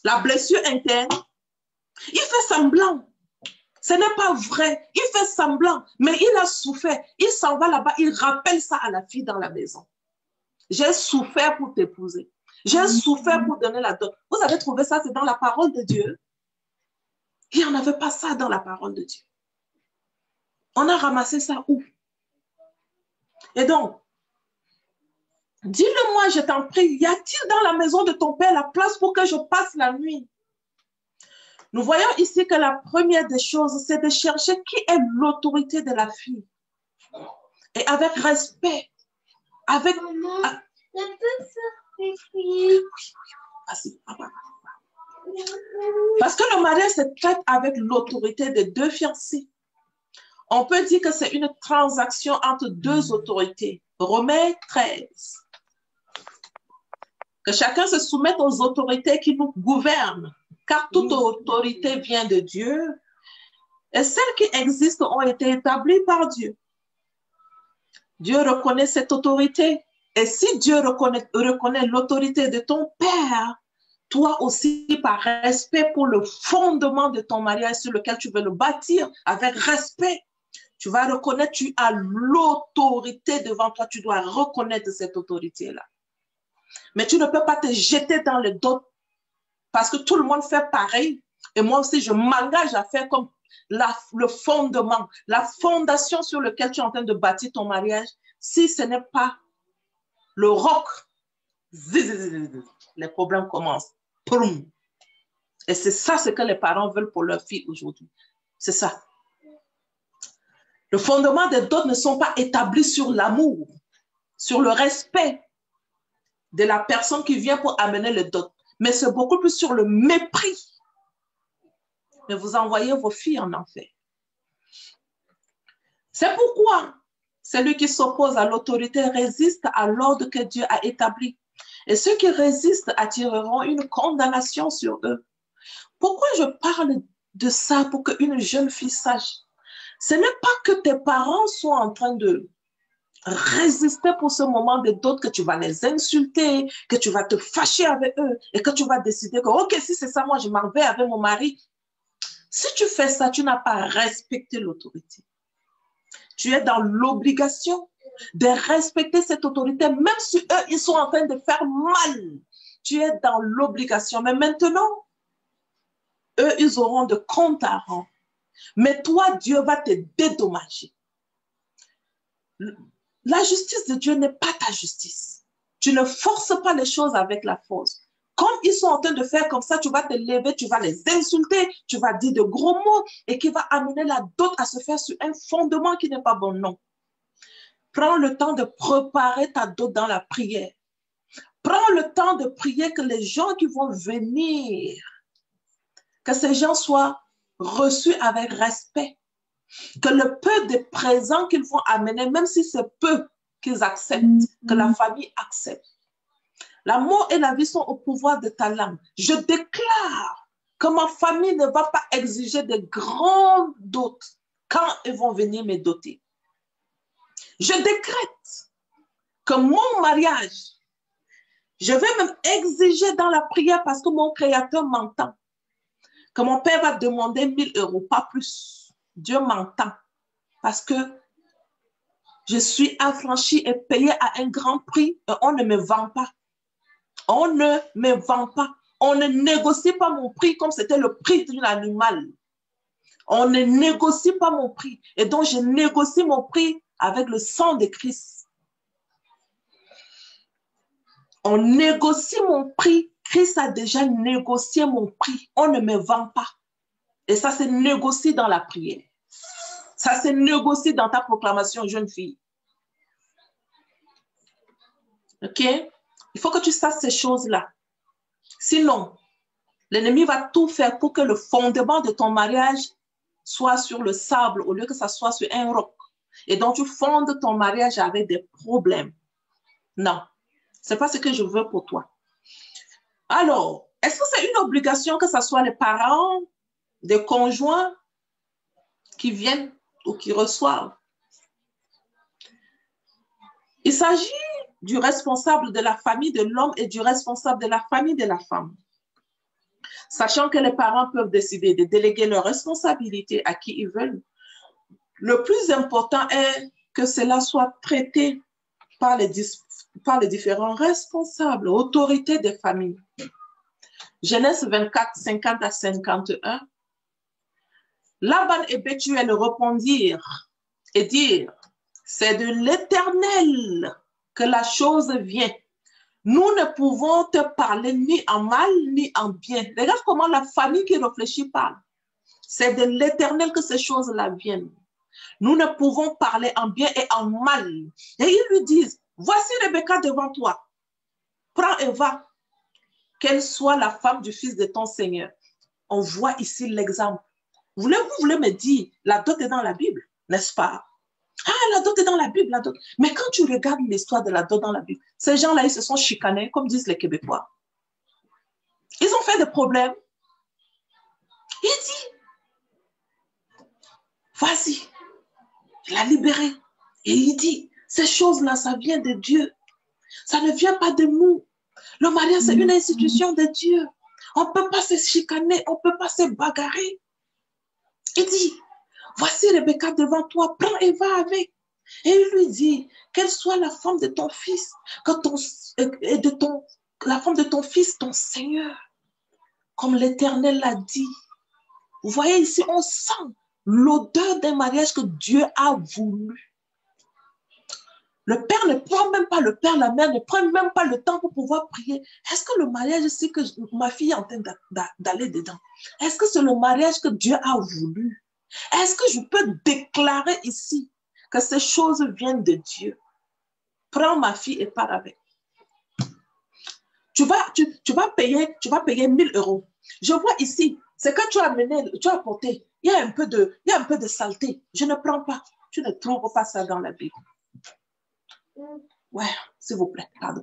S2: La blessure interne, il fait semblant. Ce n'est pas vrai. Il fait semblant, mais il a souffert. Il s'en va là-bas, il rappelle ça à la fille dans la maison. J'ai souffert pour t'épouser. J'ai souffert pour donner la dot. Vous avez trouvé ça, c'est dans la parole de Dieu. Il n'y en avait pas ça dans la parole de Dieu. On a ramassé ça où? Et donc, dis-le-moi, je t'en prie, y a-t-il dans la maison de ton père la place pour que je passe la nuit? Nous voyons ici que la première des choses, c'est de chercher qui est l'autorité de la fille. Et avec respect, avec...
S3: Maman, je peux faire pipi.
S2: Parce que le mariage se traite avec l'autorité de deux fiancés. On peut dire que c'est une transaction entre deux autorités. Romains 13. Que chacun se soumette aux autorités qui nous gouvernent. Car toute autorité vient de Dieu et celles qui existent ont été établies par Dieu. Dieu reconnaît cette autorité et si Dieu reconnaît l'autorité de ton père, toi aussi par respect pour le fondement de ton mariage sur lequel tu veux le bâtir, avec respect, tu vas reconnaître, tu as l'autorité devant toi, tu dois reconnaître cette autorité-là. Mais tu ne peux pas te jeter dans le dos parce que tout le monde fait pareil. Et moi aussi, je m'engage à faire comme le fondement, la fondation sur laquelle tu es en train de bâtir ton mariage. Si ce n'est pas le roc, les problèmes commencent. Poum. Et c'est ça ce que les parents veulent pour leur fille aujourd'hui. C'est ça. Le fondement des dots ne sont pas établis sur l'amour, sur le respect de la personne qui vient pour amener le dot, mais c'est beaucoup plus sur le mépris. Mais vous envoyez vos filles en enfer. C'est pourquoi celui qui s'oppose à l'autorité résiste à l'ordre que Dieu a établi. Et ceux qui résistent attireront une condamnation sur eux. Pourquoi je parle de ça pour qu'une jeune fille sache? Ce n'est pas que tes parents sont en train de résister pour ce moment de doute, que tu vas les insulter, que tu vas te fâcher avec eux et que tu vas décider que, ok, si c'est ça, moi je m'en vais avec mon mari. Si tu fais ça, tu n'as pas respecté l'autorité. Tu es dans l'obligation de respecter cette autorité, même si eux, ils sont en train de faire mal. Tu es dans l'obligation. Mais maintenant, eux, ils auront de comptes à rendre. Mais toi, Dieu va te dédommager. La justice de Dieu n'est pas ta justice. Tu ne forces pas les choses avec la force. Comme ils sont en train de faire comme ça, tu vas te lever, tu vas les insulter, tu vas dire de gros mots et qui va amener la dot à se faire sur un fondement qui n'est pas bon. Non. Prends le temps de préparer ta dot dans la prière. Prends le temps de prier que les gens qui vont venir, que ces gens soient reçus avec respect. Que le peu de présents qu'ils vont amener, même si c'est peu qu'ils acceptent, que la famille accepte. La mort et la vie sont au pouvoir de ta langue. Je déclare que ma famille ne va pas exiger de grandes dots quand ils vont venir me doter. Je décrète que mon mariage, je vais même exiger dans la prière parce que mon Créateur m'entend, que mon père va demander 1000 €, pas plus. Dieu m'entend parce que je suis affranchie et payée à un grand prix et on ne me vend pas. On ne me vend pas. On ne négocie pas mon prix comme c'était le prix d'un animal. On ne négocie pas mon prix. Et donc, je négocie mon prix avec le sang de Christ. On négocie mon prix. Christ a déjà négocié mon prix. On ne me vend pas. Et ça se négocie dans la prière. Ça se négocie dans ta proclamation, jeune fille. OK? Il faut que tu saches ces choses-là. Sinon, l'ennemi va tout faire pour que le fondement de ton mariage soit sur le sable au lieu que ça soit sur un roc. Et donc, tu fondes ton mariage avec des problèmes. Non, ce n'est pas ce que je veux pour toi. Alors, est-ce que c'est une obligation que ce soit les parents, des conjoints qui viennent ou qui reçoivent? Il s'agit du responsable de la famille de l'homme et du responsable de la famille de la femme. Sachant que les parents peuvent décider de déléguer leurs responsabilités à qui ils veulent, le plus important est que cela soit traité par les différents responsables, autorités des familles. Genèse 24, 50 à 51. Laban et Bethuel répondirent et dirent, c'est de l'Éternel que la chose vient. Nous ne pouvons te parler ni en mal ni en bien. Regarde comment la famille qui réfléchit parle. C'est de l'Éternel que ces choses-là viennent. Nous ne pouvons parler en bien et en mal. Et ils lui disent, voici Rebecca devant toi. Prends et va. Qu'elle soit la femme du fils de ton Seigneur. On voit ici l'exemple. Vous voulez me dire, la dot est dans la Bible, n'est-ce pas? Ah, la dot est dans la Bible, la dot. Mais quand tu regardes l'histoire de la dot dans la Bible, ces gens-là, ils se sont chicanés, comme disent les Québécois. Ils ont fait des problèmes. Il dit, vas-y, il l'a libéré. Et il dit, ces choses-là, ça vient de Dieu. Ça ne vient pas de nous. Le mariage, c'est une institution de Dieu. On ne peut pas se chicaner, on ne peut pas se bagarrer. Il dit, voici Rebecca devant toi, prends et va avec. Et il lui dit, qu'elle soit la femme de ton fils, la femme de ton fils, ton Seigneur, comme l'Éternel l'a dit. Vous voyez ici, on sent l'odeur d'un mariage que Dieu a voulu. Le père ne prend même pas, le père, la mère ne prennent même pas le temps pour pouvoir prier. Est-ce que le mariage ici que ma fille est en train d'aller dedans, est-ce que c'est le mariage que Dieu a voulu? Est-ce que je peux déclarer ici que ces choses viennent de Dieu? Prends ma fille et pars avec. Tu vas payer 1000 euros. Je vois ici, c'est que tu as amené, tu as apporté. Il y a un peu de saleté. Je ne prends pas. Tu ne trouves pas ça dans la Bible. Ouais, s'il vous plaît. Pardon.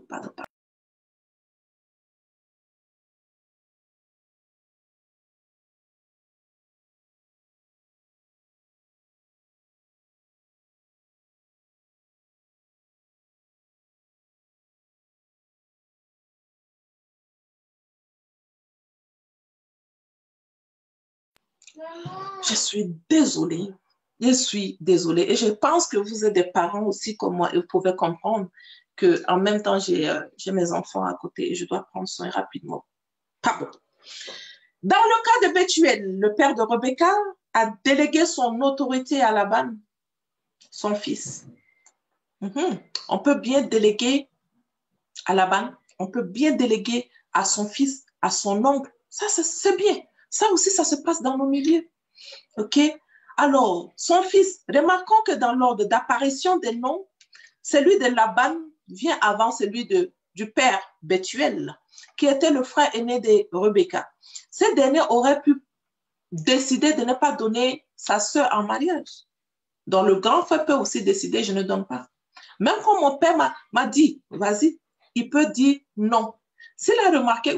S2: Je suis désolée. Et je pense que vous êtes des parents aussi comme moi et vous pouvez comprendre qu'en même temps, j'ai mes enfants à côté et je dois prendre soin rapidement. Pardon. Dans le cas de Bethuel, le père de Rebecca a délégué son autorité à Laban, son fils. On peut bien déléguer à Laban, on peut bien déléguer à son fils, à son oncle. Ça, c'est bien. Ça aussi, ça se passe dans nos milieux. OK? Alors, son fils, remarquons que dans l'ordre d'apparition des noms, celui de Laban vient avant celui du père Bethuel, qui était le frère aîné de Rebecca. Ce dernier aurait pu décider de ne pas donner sa sœur en mariage. Donc, le grand frère peut aussi décider, je ne donne pas. Même quand mon père m'a dit, vas-y, il peut dire non. S'il a remarqué,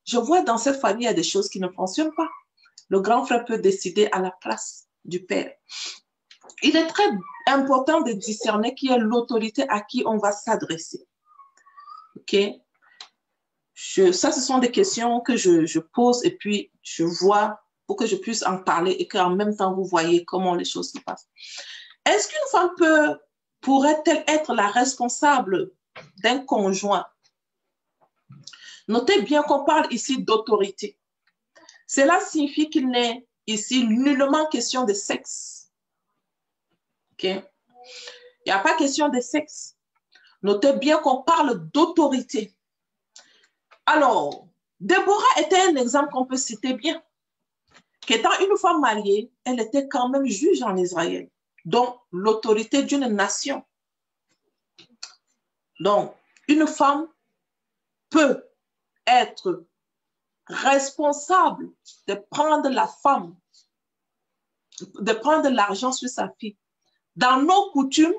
S2: je vois dans cette famille, il y a des choses qui ne fonctionnent pas. Le grand frère peut décider à la place du père. Il est très important de discerner qui est l'autorité à qui on va s'adresser. OK? Ça, ce sont des questions que je pose et puis je vois pour que je puisse en parler et qu'en même temps, vous voyez comment les choses se passent. Est-ce qu'une femme pourrait-elle être la responsable d'un conjoint? Notez bien qu'on parle ici d'autorité. Cela signifie qu'il n'est ici nullement question de sexe. OK? Il n'y a pas question de sexe. Notez bien qu'on parle d'autorité. Alors, Déborah était un exemple qu'on peut citer bien. Qu'étant une femme mariée, elle était quand même juge en Israël, donc l'autorité d'une nation. Donc, une femme peut être responsable de prendre la femme, de prendre l'argent sur sa fille. Dans nos coutumes,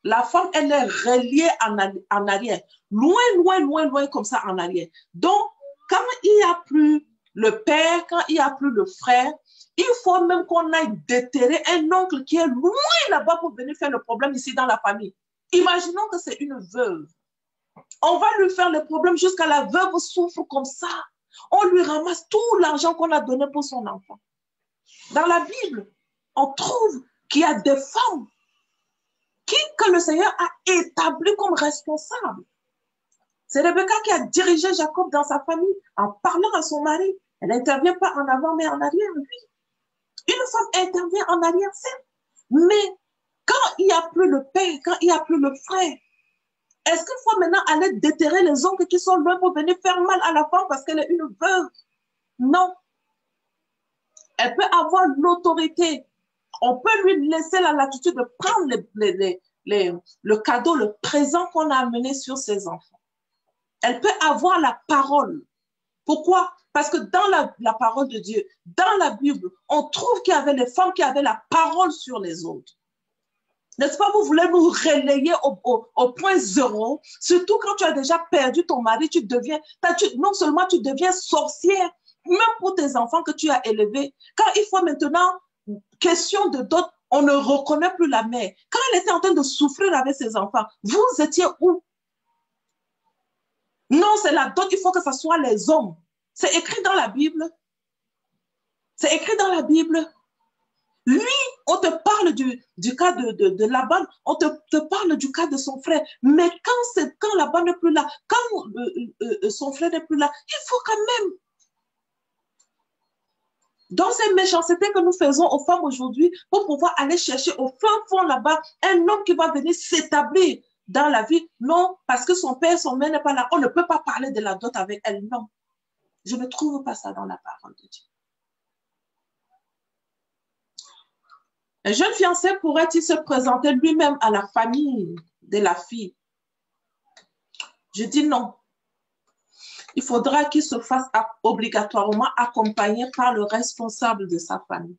S2: la femme, elle est reliée en arrière, loin comme ça en arrière. Donc, quand il n'y a plus le père, quand il n'y a plus le frère, il faut même qu'on aille déterrer un oncle qui est loin là-bas pour venir faire le problème ici dans la famille. Imaginons que c'est une veuve. On va lui faire le problème jusqu'à la veuve souffre comme ça. On lui ramasse tout l'argent qu'on a donné pour son enfant. Dans la Bible, on trouve qu'il y a des femmes que le Seigneur a établi comme responsables. C'est Rebecca qui a dirigé Jacob dans sa famille en parlant à son mari. Elle n'intervient pas en avant, mais en arrière, lui. Une femme intervient en arrière, certes. Mais quand il n'y a plus le père, quand il n'y a plus le frère, est-ce qu'il faut maintenant aller déterrer les oncles qui sont loin pour venir faire mal à la femme parce qu'elle est une veuve? Non. Elle peut avoir l'autorité. On peut lui laisser la latitude de prendre le cadeau, le présent qu'on a amené sur ses enfants. Elle peut avoir la parole. Pourquoi? Parce que dans la parole de Dieu, dans la Bible, on trouve qu'il y avait des femmes qui avaient la parole sur les autres. N'est-ce pas, vous voulez nous relayer au point zéro, surtout quand tu as déjà perdu ton mari, non seulement tu deviens sorcière, même pour tes enfants que tu as élevés. Quand il faut maintenant, question de dot, on ne reconnaît plus la mère. Quand elle était en train de souffrir avec ses enfants, vous étiez où? Non, c'est la dot, il faut que ce soit les hommes. C'est écrit dans la Bible. C'est écrit dans la Bible. Lui, on te parle du cas de Laban, on te parle du cas de son frère. Mais quand Laban n'est plus là, quand son frère n'est plus là, il faut quand même. Dans ces méchancetés que nous faisons aux femmes aujourd'hui, pour pouvoir aller chercher au fin fond là-bas un homme qui va venir s'établir dans la vie. Non, parce que son père, son mère n'est pas là. On ne peut pas parler de la dot avec elle. Non, je ne trouve pas ça dans la parole de Dieu. Un jeune fiancé pourrait-il se présenter lui-même à la famille de la fille? Je dis non. Il faudra qu'il se fasse obligatoirement accompagner par le responsable de sa famille.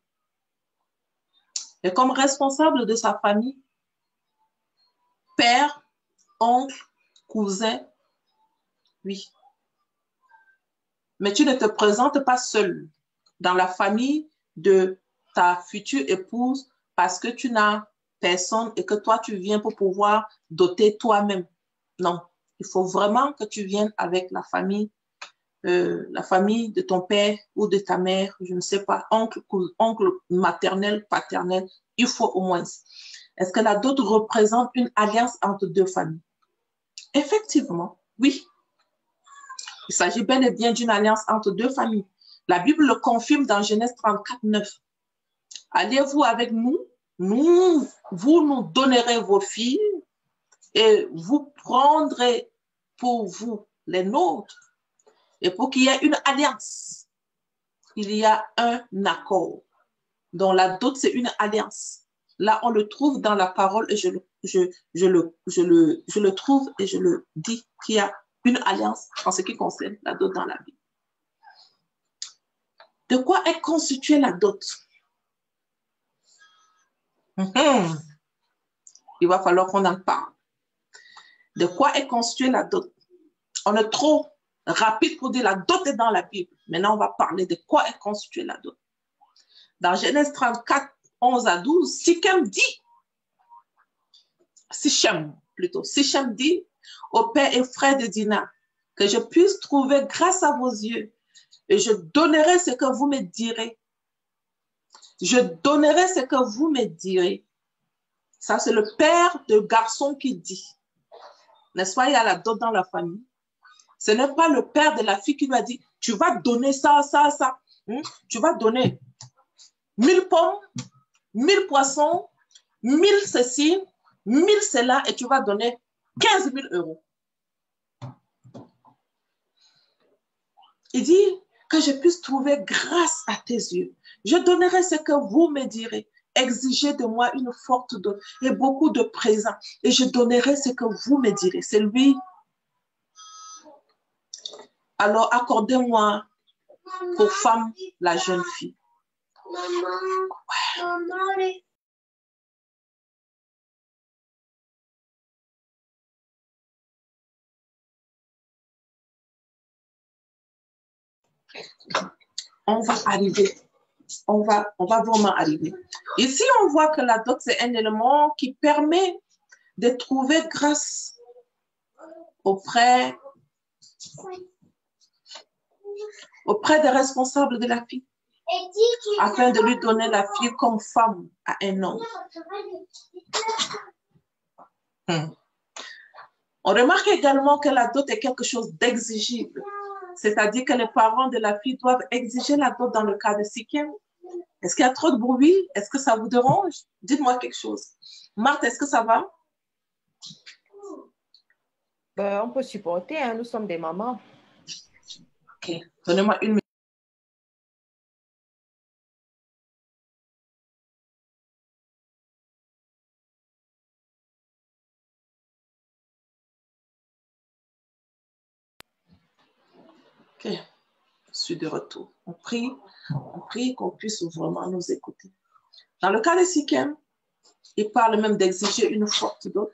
S2: Et comme responsable de sa famille, père, oncle, cousin, oui. Mais tu ne te présentes pas seul dans la famille de ta future épouse parce que tu n'as personne et que toi, tu viens pour pouvoir doter toi-même. Non, il faut vraiment que tu viennes avec la famille de ton père ou de ta mère, je ne sais pas, oncle maternel, paternel, il faut au moins. Est-ce que la dot représente une alliance entre deux familles? Effectivement, oui. Il s'agit bel et bien d'une alliance entre deux familles. La Bible le confirme dans Genèse 34, 9. Allez-vous avec nous, vous nous donnerez vos filles et vous prendrez pour vous les nôtres. Et pour qu'il y ait une alliance, il y a un accord. Donc la dot, c'est une alliance. Là, on le trouve dans la parole et je le trouve et je le dis qu'il y a une alliance en ce qui concerne la dot dans la Bible. De quoi est constituée la dot? Il va falloir qu'on en parle. De quoi est constituée la dot? On est trop rapide pour dire la dot est dans la Bible. Maintenant, on va parler de quoi est constituée la dot. Dans Genèse 34, 11 à 12, Sichem dit au père et frère de Dina, que je puisse trouver grâce à vos yeux et je donnerai ce que vous me direz. Je donnerai ce que vous me direz. Ça, c'est le père de garçon qui dit. N'est-ce pas, il y a la dot dans la famille. Ce n'est pas le père de la fille qui lui a dit, tu vas donner ça, ça, ça. Tu vas donner 1000 pommes, 1000 poissons, 1000 ceci, 1000 cela, et tu vas donner 15 000 euros. Il dit que je puisse trouver grâce à tes yeux. Je donnerai ce que vous me direz. Exigez de moi une forte dot et beaucoup de présents. Et je donnerai ce que vous me direz. C'est lui. Alors accordez-moi pour femme la jeune fille. Ouais. On va arriver. On va vraiment arriver. Ici, on voit que la dot, c'est un élément qui permet de trouver grâce auprès des responsables de la fille, afin de lui donner la fille comme femme à un homme. On remarque également que la dot est quelque chose d'exigible. C'est-à-dire que les parents de la fille doivent exiger la dot dans le cas de Sichem. Est-ce qu'il y a trop de bruit? Est-ce que ça vous dérange? Dites-moi quelque chose. Marthe, est-ce que ça va?
S4: On peut supporter, hein? Nous sommes des mamans.
S2: Ok, donnez-moi une minute. Ok, je suis de retour. On prie qu'on puisse vraiment nous écouter. Dans le cas de Sichem, il parle même d'exiger une forte dot.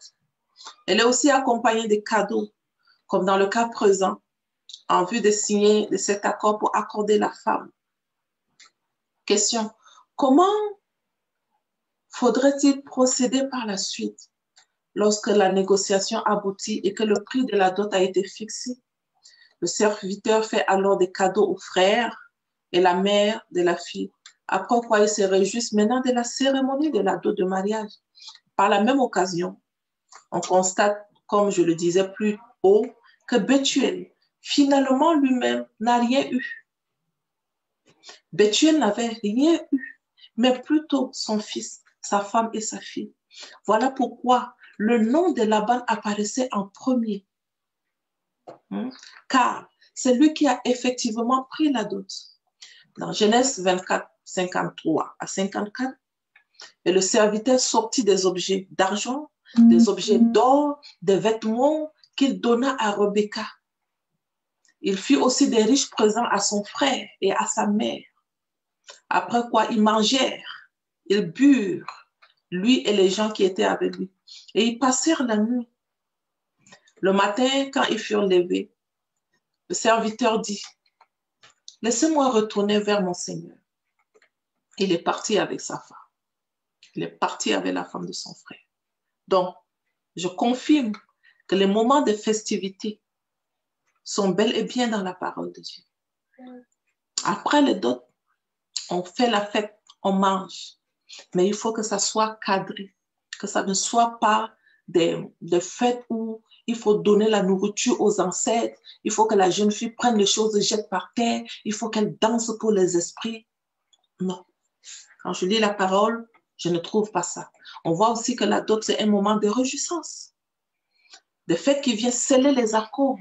S2: Elle est aussi accompagnée de cadeaux, comme dans le cas présent, en vue de signer de cet accord pour accorder la femme. Question, comment faudrait-il procéder par la suite lorsque la négociation aboutit et que le prix de la dot a été fixé? Le serviteur fait alors des cadeaux aux frères et la mère de la fille, après quoi ils se réjouissent maintenant de la cérémonie de la dot de mariage. Par la même occasion, on constate, comme je le disais plus haut, que Bethuel, finalement lui-même, n'a rien eu. Bethuel n'avait rien eu, mais plutôt son fils, sa femme et sa fille. Voilà pourquoi le nom de Laban apparaissait en premier. Car c'est lui qui a effectivement pris la dot. Dans Genèse 24, 53 à 54, et le serviteur sortit des objets d'argent, des objets d'or, des vêtements qu'il donna à Rebecca. Il fit aussi des riches présents à son frère et à sa mère. Après quoi, ils mangèrent, ils burent, lui et les gens qui étaient avec lui. Et ils passèrent la nuit. Le matin, quand ils furent levés, le serviteur dit, « Laissez-moi retourner vers mon Seigneur. » Il est parti avec sa femme. Il est parti avec la femme de son frère. Donc, je confirme que les moments de festivité sont bel et bien dans la parole de Dieu. Après les dots, on fait la fête, on mange. Mais il faut que ça soit cadré, que ça ne soit pas des fêtes où il faut donner la nourriture aux ancêtres, il faut que la jeune fille prenne les choses et jette par terre, il faut qu'elle danse pour les esprits. Non. Quand je lis la parole, je ne trouve pas ça. On voit aussi que la dot, c'est un moment de réjouissance. Des fêtes qui viennent sceller les accords,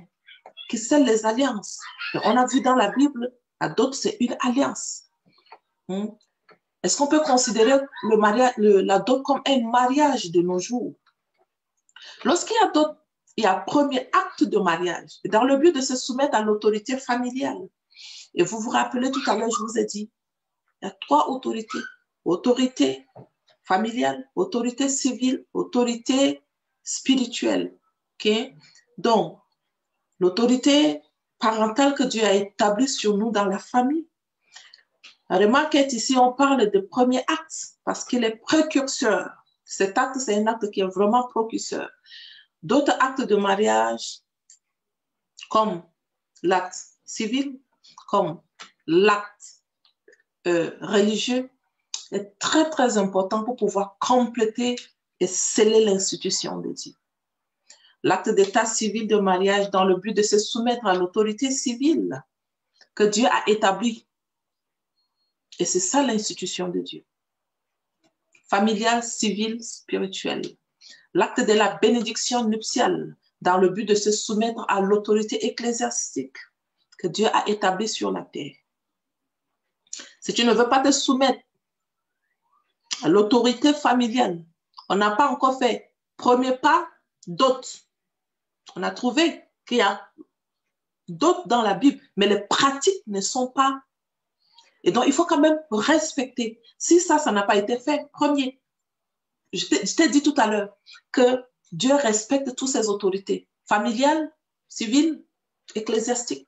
S2: qui scellent les alliances. Et on a vu dans la Bible, la dot, c'est une alliance. Est-ce qu'on peut considérer la dot comme un mariage de nos jours? Lorsqu'il y a dot, il y a premier acte de mariage, dans le but de se soumettre à l'autorité familiale. Et vous vous rappelez, tout à l'heure, je vous ai dit, il y a 3 autorités. Autorité familiale, autorité civile, autorité spirituelle. Okay? Donc, l'autorité parentale que Dieu a établie sur nous dans la famille. Remarquez ici, on parle de premier acte parce qu'il est précurseur. Cet acte, c'est un acte qui est vraiment précurseur. D'autres actes de mariage, comme l'acte civil, comme l'acte religieux, est très, très important pour pouvoir compléter et sceller l'institution de Dieu. L'acte d'état civil de mariage dans le but de se soumettre à l'autorité civile que Dieu a établie. Et c'est ça l'institution de Dieu. Familiale, civile, spirituelle. L'acte de la bénédiction nuptiale dans le but de se soumettre à l'autorité ecclésiastique que Dieu a établie sur la terre. Si tu ne veux pas te soumettre à l'autorité familiale, on n'a pas encore fait premier pas, d'autres. On a trouvé qu'il y a d'autres dans la Bible, mais les pratiques ne sont pas. Et donc, il faut quand même respecter. Si ça n'a pas été fait, premier. Je t'ai dit tout à l'heure que Dieu respecte toutes ses autorités, familiales, civiles, ecclésiastiques.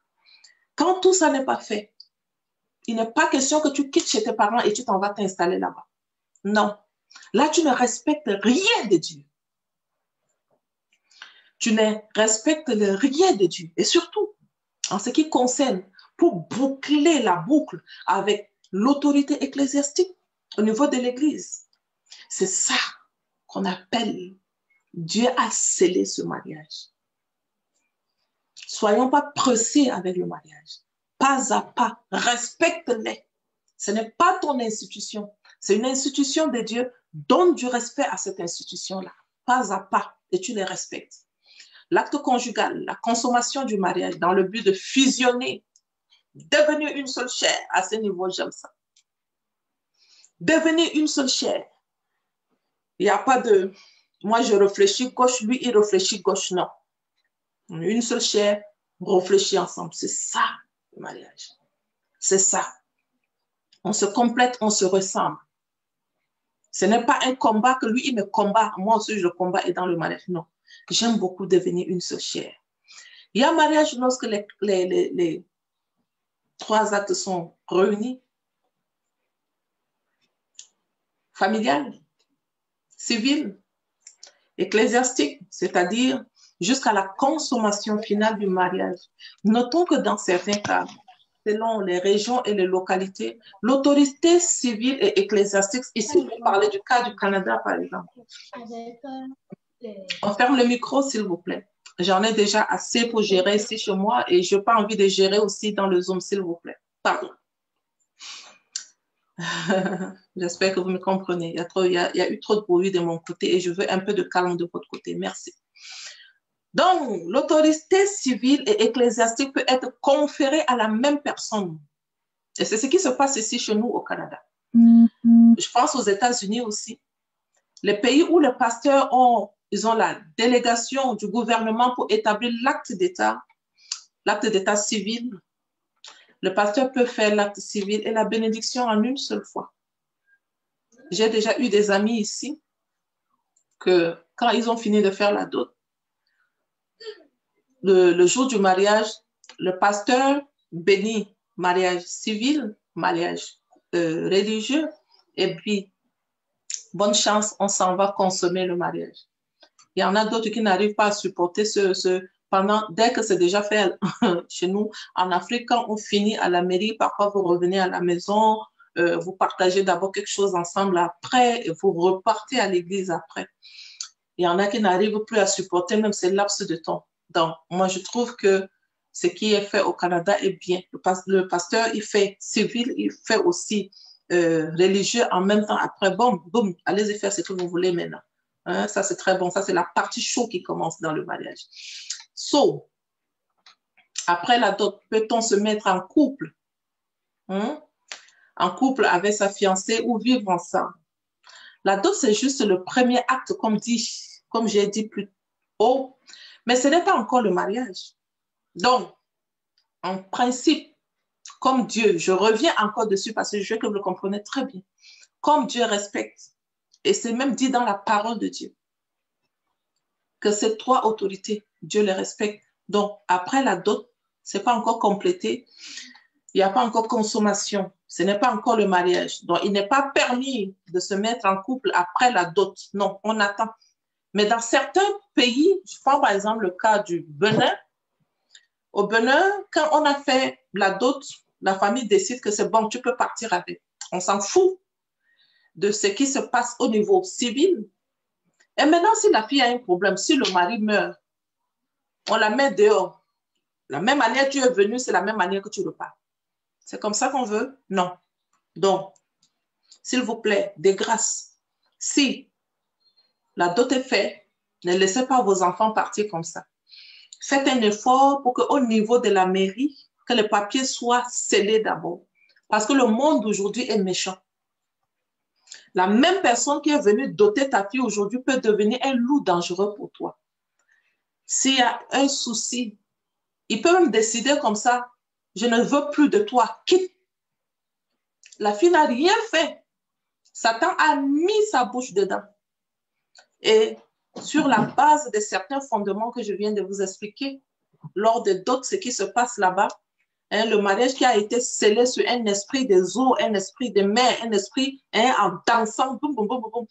S2: Quand tout ça n'est pas fait, il n'est pas question que tu quittes chez tes parents et tu t'en vas t'installer là-bas. Non. Là, tu ne respectes rien de Dieu. Tu ne respectes rien de Dieu. Et surtout, en ce qui concerne, pour boucler la boucle avec l'autorité ecclésiastique au niveau de l'Église, c'est ça qu'on appelle Dieu a scellé ce mariage. Soyons pas pressés avec le mariage. Pas à pas, respecte-les. Ce n'est pas ton institution. C'est une institution de Dieu. Donne du respect à cette institution-là. Pas à pas, et tu les respectes. L'acte conjugal, la consommation du mariage dans le but de fusionner, devenir une seule chair. À ce niveau, j'aime ça. Devenir une seule chair. Il n'y a pas de... Moi, je réfléchis gauche, lui, il réfléchit gauche. Non. Une seule chair, réfléchir ensemble. C'est ça, le mariage. C'est ça. On se complète, on se ressemble. Ce n'est pas un combat que lui, il me combat. Moi aussi, je le combat et dans le mariage. Non. J'aime beaucoup devenir une seule chair. Il y a un mariage lorsque les 3 actes sont réunis. Familial, civil, ecclésiastique, c'est-à-dire jusqu'à la consommation finale du mariage. Notons que dans certains cas, selon les régions et les localités, l'autorité civile et ecclésiastique, ici je vais parler du cas du Canada par exemple. On ferme le micro s'il vous plaît. J'en ai déjà assez pour gérer ici chez moi et je n'ai pas envie de gérer aussi dans le Zoom s'il vous plaît. Pardon. J'espère que vous me comprenez. Il y a eu trop de bruit de mon côté et je veux un peu de calme de votre côté. Merci. Donc, l'autorité civile et ecclésiastique peut être conférée à la même personne. Et c'est ce qui se passe ici chez nous au Canada. Je pense aux États-Unis aussi. Les pays où les pasteurs ils ont la délégation du gouvernement pour établir l'acte d'état civil. Le pasteur peut faire l'acte civil et la bénédiction en une seule fois. J'ai déjà eu des amis ici que quand ils ont fini de faire la dot, le jour du mariage, le pasteur bénit mariage civil, mariage religieux, et puis bonne chance, on s'en va consommer le mariage. Il y en a d'autres qui n'arrivent pas à supporter dès que c'est déjà fait chez nous, en Afrique, quand on finit à la mairie, parfois vous revenez à la maison, vous partagez d'abord quelque chose ensemble après, et vous repartez à l'église après. Il y en a qui n'arrivent plus à supporter même ces laps de temps. Donc, moi, je trouve que ce qui est fait au Canada est bien. Le pasteur, il fait civil, il fait aussi religieux en même temps. Après, boum, boum, allez-y faire ce que vous voulez maintenant. Hein, ça, c'est très bon. Ça, c'est la partie chaude qui commence dans le mariage. So, après la dot, peut-on se mettre en couple? En couple avec sa fiancée ou vivre ensemble? La dot, c'est juste le premier acte, comme j'ai dit plus haut, mais ce n'est pas encore le mariage. Donc, en principe, comme Dieu, je reviens encore dessus parce que je veux que vous le compreniez très bien, comme Dieu respecte, et c'est même dit dans la parole de Dieu, que ces trois autorités, Dieu les respecte. Donc, après la dot, ce n'est pas encore complété, il n'y a pas encore consommation, ce n'est pas encore le mariage. Donc, il n'est pas permis de se mettre en couple après la dot. Non, on attend. Mais dans certains pays, je prends par exemple le cas du Bénin. Au Bénin, quand on a fait la dot, la famille décide que c'est bon, tu peux partir avec. On s'en fout de ce qui se passe au niveau civil. Et maintenant, si la fille a un problème, si le mari meurt, on la met dehors. La même manière que tu es venu, c'est la même manière que tu repars. C'est comme ça qu'on veut? Non. Donc, s'il vous plaît, de grâce, si la dot est faite, ne laissez pas vos enfants partir comme ça. Faites un effort pour qu'au niveau de la mairie, que les papiers soient scellés d'abord. Parce que le monde d'aujourd'hui est méchant. La même personne qui est venue doter ta fille aujourd'hui peut devenir un loup dangereux pour toi. S'il y a un souci, il peut même décider comme ça, je ne veux plus de toi, quitte. La fille n'a rien fait. Satan a mis sa bouche dedans. Et sur la base de certains fondements que je viens de vous expliquer, lors de d'autres, ce qui se passe là-bas, hein, le mariage qui a été scellé sur un esprit des eaux, un esprit de mer, un esprit en dansant, boum, boum, boum, boum,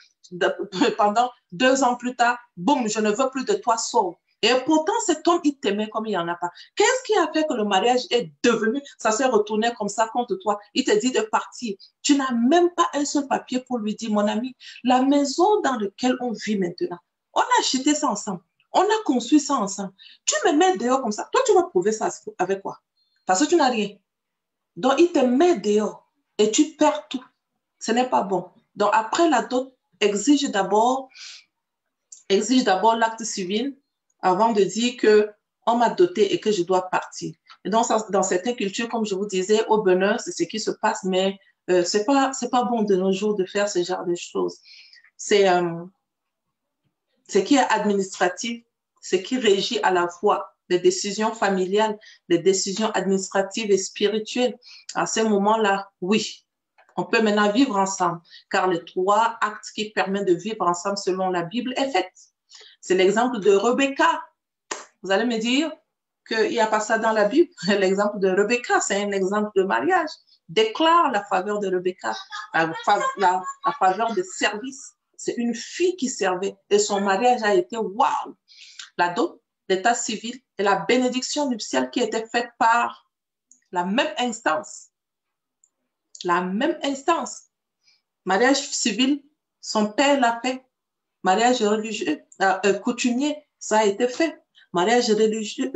S2: pendant 2 ans plus tard, boum, je ne veux plus de toi, sors. Et pourtant, cet homme, il t'aimait comme il n'y en a pas. Qu'est-ce qui a fait que le mariage est devenu, ça s'est retourné comme ça contre toi? Il te dit de partir. Tu n'as même pas un seul papier pour lui dire, mon ami, la maison dans laquelle on vit maintenant, on a acheté ça ensemble. On a construit ça ensemble. Tu me mets dehors comme ça. Toi, tu vas prouver ça avec quoi? Parce que tu n'as rien. Donc, il te met dehors et tu perds tout. Ce n'est pas bon. Donc, après la dot, exige d'abord l'acte civil avant de dire qu'on m'a doté et que je dois partir. Et donc, dans certaines cultures, comme je vous disais, au bonheur, c'est ce qui se passe, mais c'est pas bon de nos jours de faire ce genre de choses. C'est ce qui est administratif, ce qui régit à la fois les décisions familiales, les décisions administratives et spirituelles. À ce moment-là, oui, on peut maintenant vivre ensemble, car les 3 actes qui permettent de vivre ensemble selon la Bible est fait. C'est l'exemple de Rebecca. Vous allez me dire qu'il n'y a pas ça dans la Bible. L'exemple de Rebecca, c'est un exemple de mariage. Déclare la faveur de Rebecca, la faveur de service. C'est une fille qui servait et son mariage a été waouh. La dot, l'état civil et la bénédiction nuptiale qui était faite par la même instance. La même instance. Mariage civil, son père l'a fait. Mariage religieux, coutumier, ça a été fait. Mariage religieux,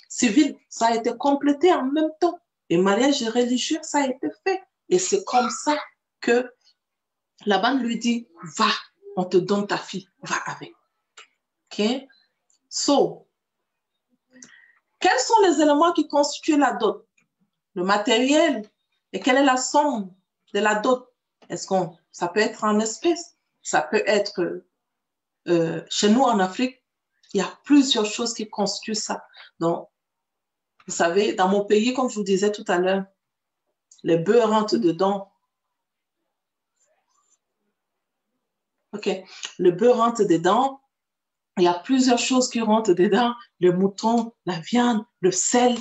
S2: civil, ça a été complété en même temps. Et mariage religieux, ça a été fait. Et c'est comme ça que Laban lui dit, va, on te donne ta fille, va avec. OK? So, quels sont les éléments qui constituent la dot? Le matériel. Et quelle est la somme de la dot? Ça peut être en espèces, ça peut être chez nous en Afrique, il y a plusieurs choses qui constituent ça. Donc, vous savez, dans mon pays, comme je vous disais tout à l'heure, les bœufs rentrent dedans. OK. Le bœuf rentre dedans. Il y a plusieurs choses qui rentrent dedans. Le mouton, la viande, le sel,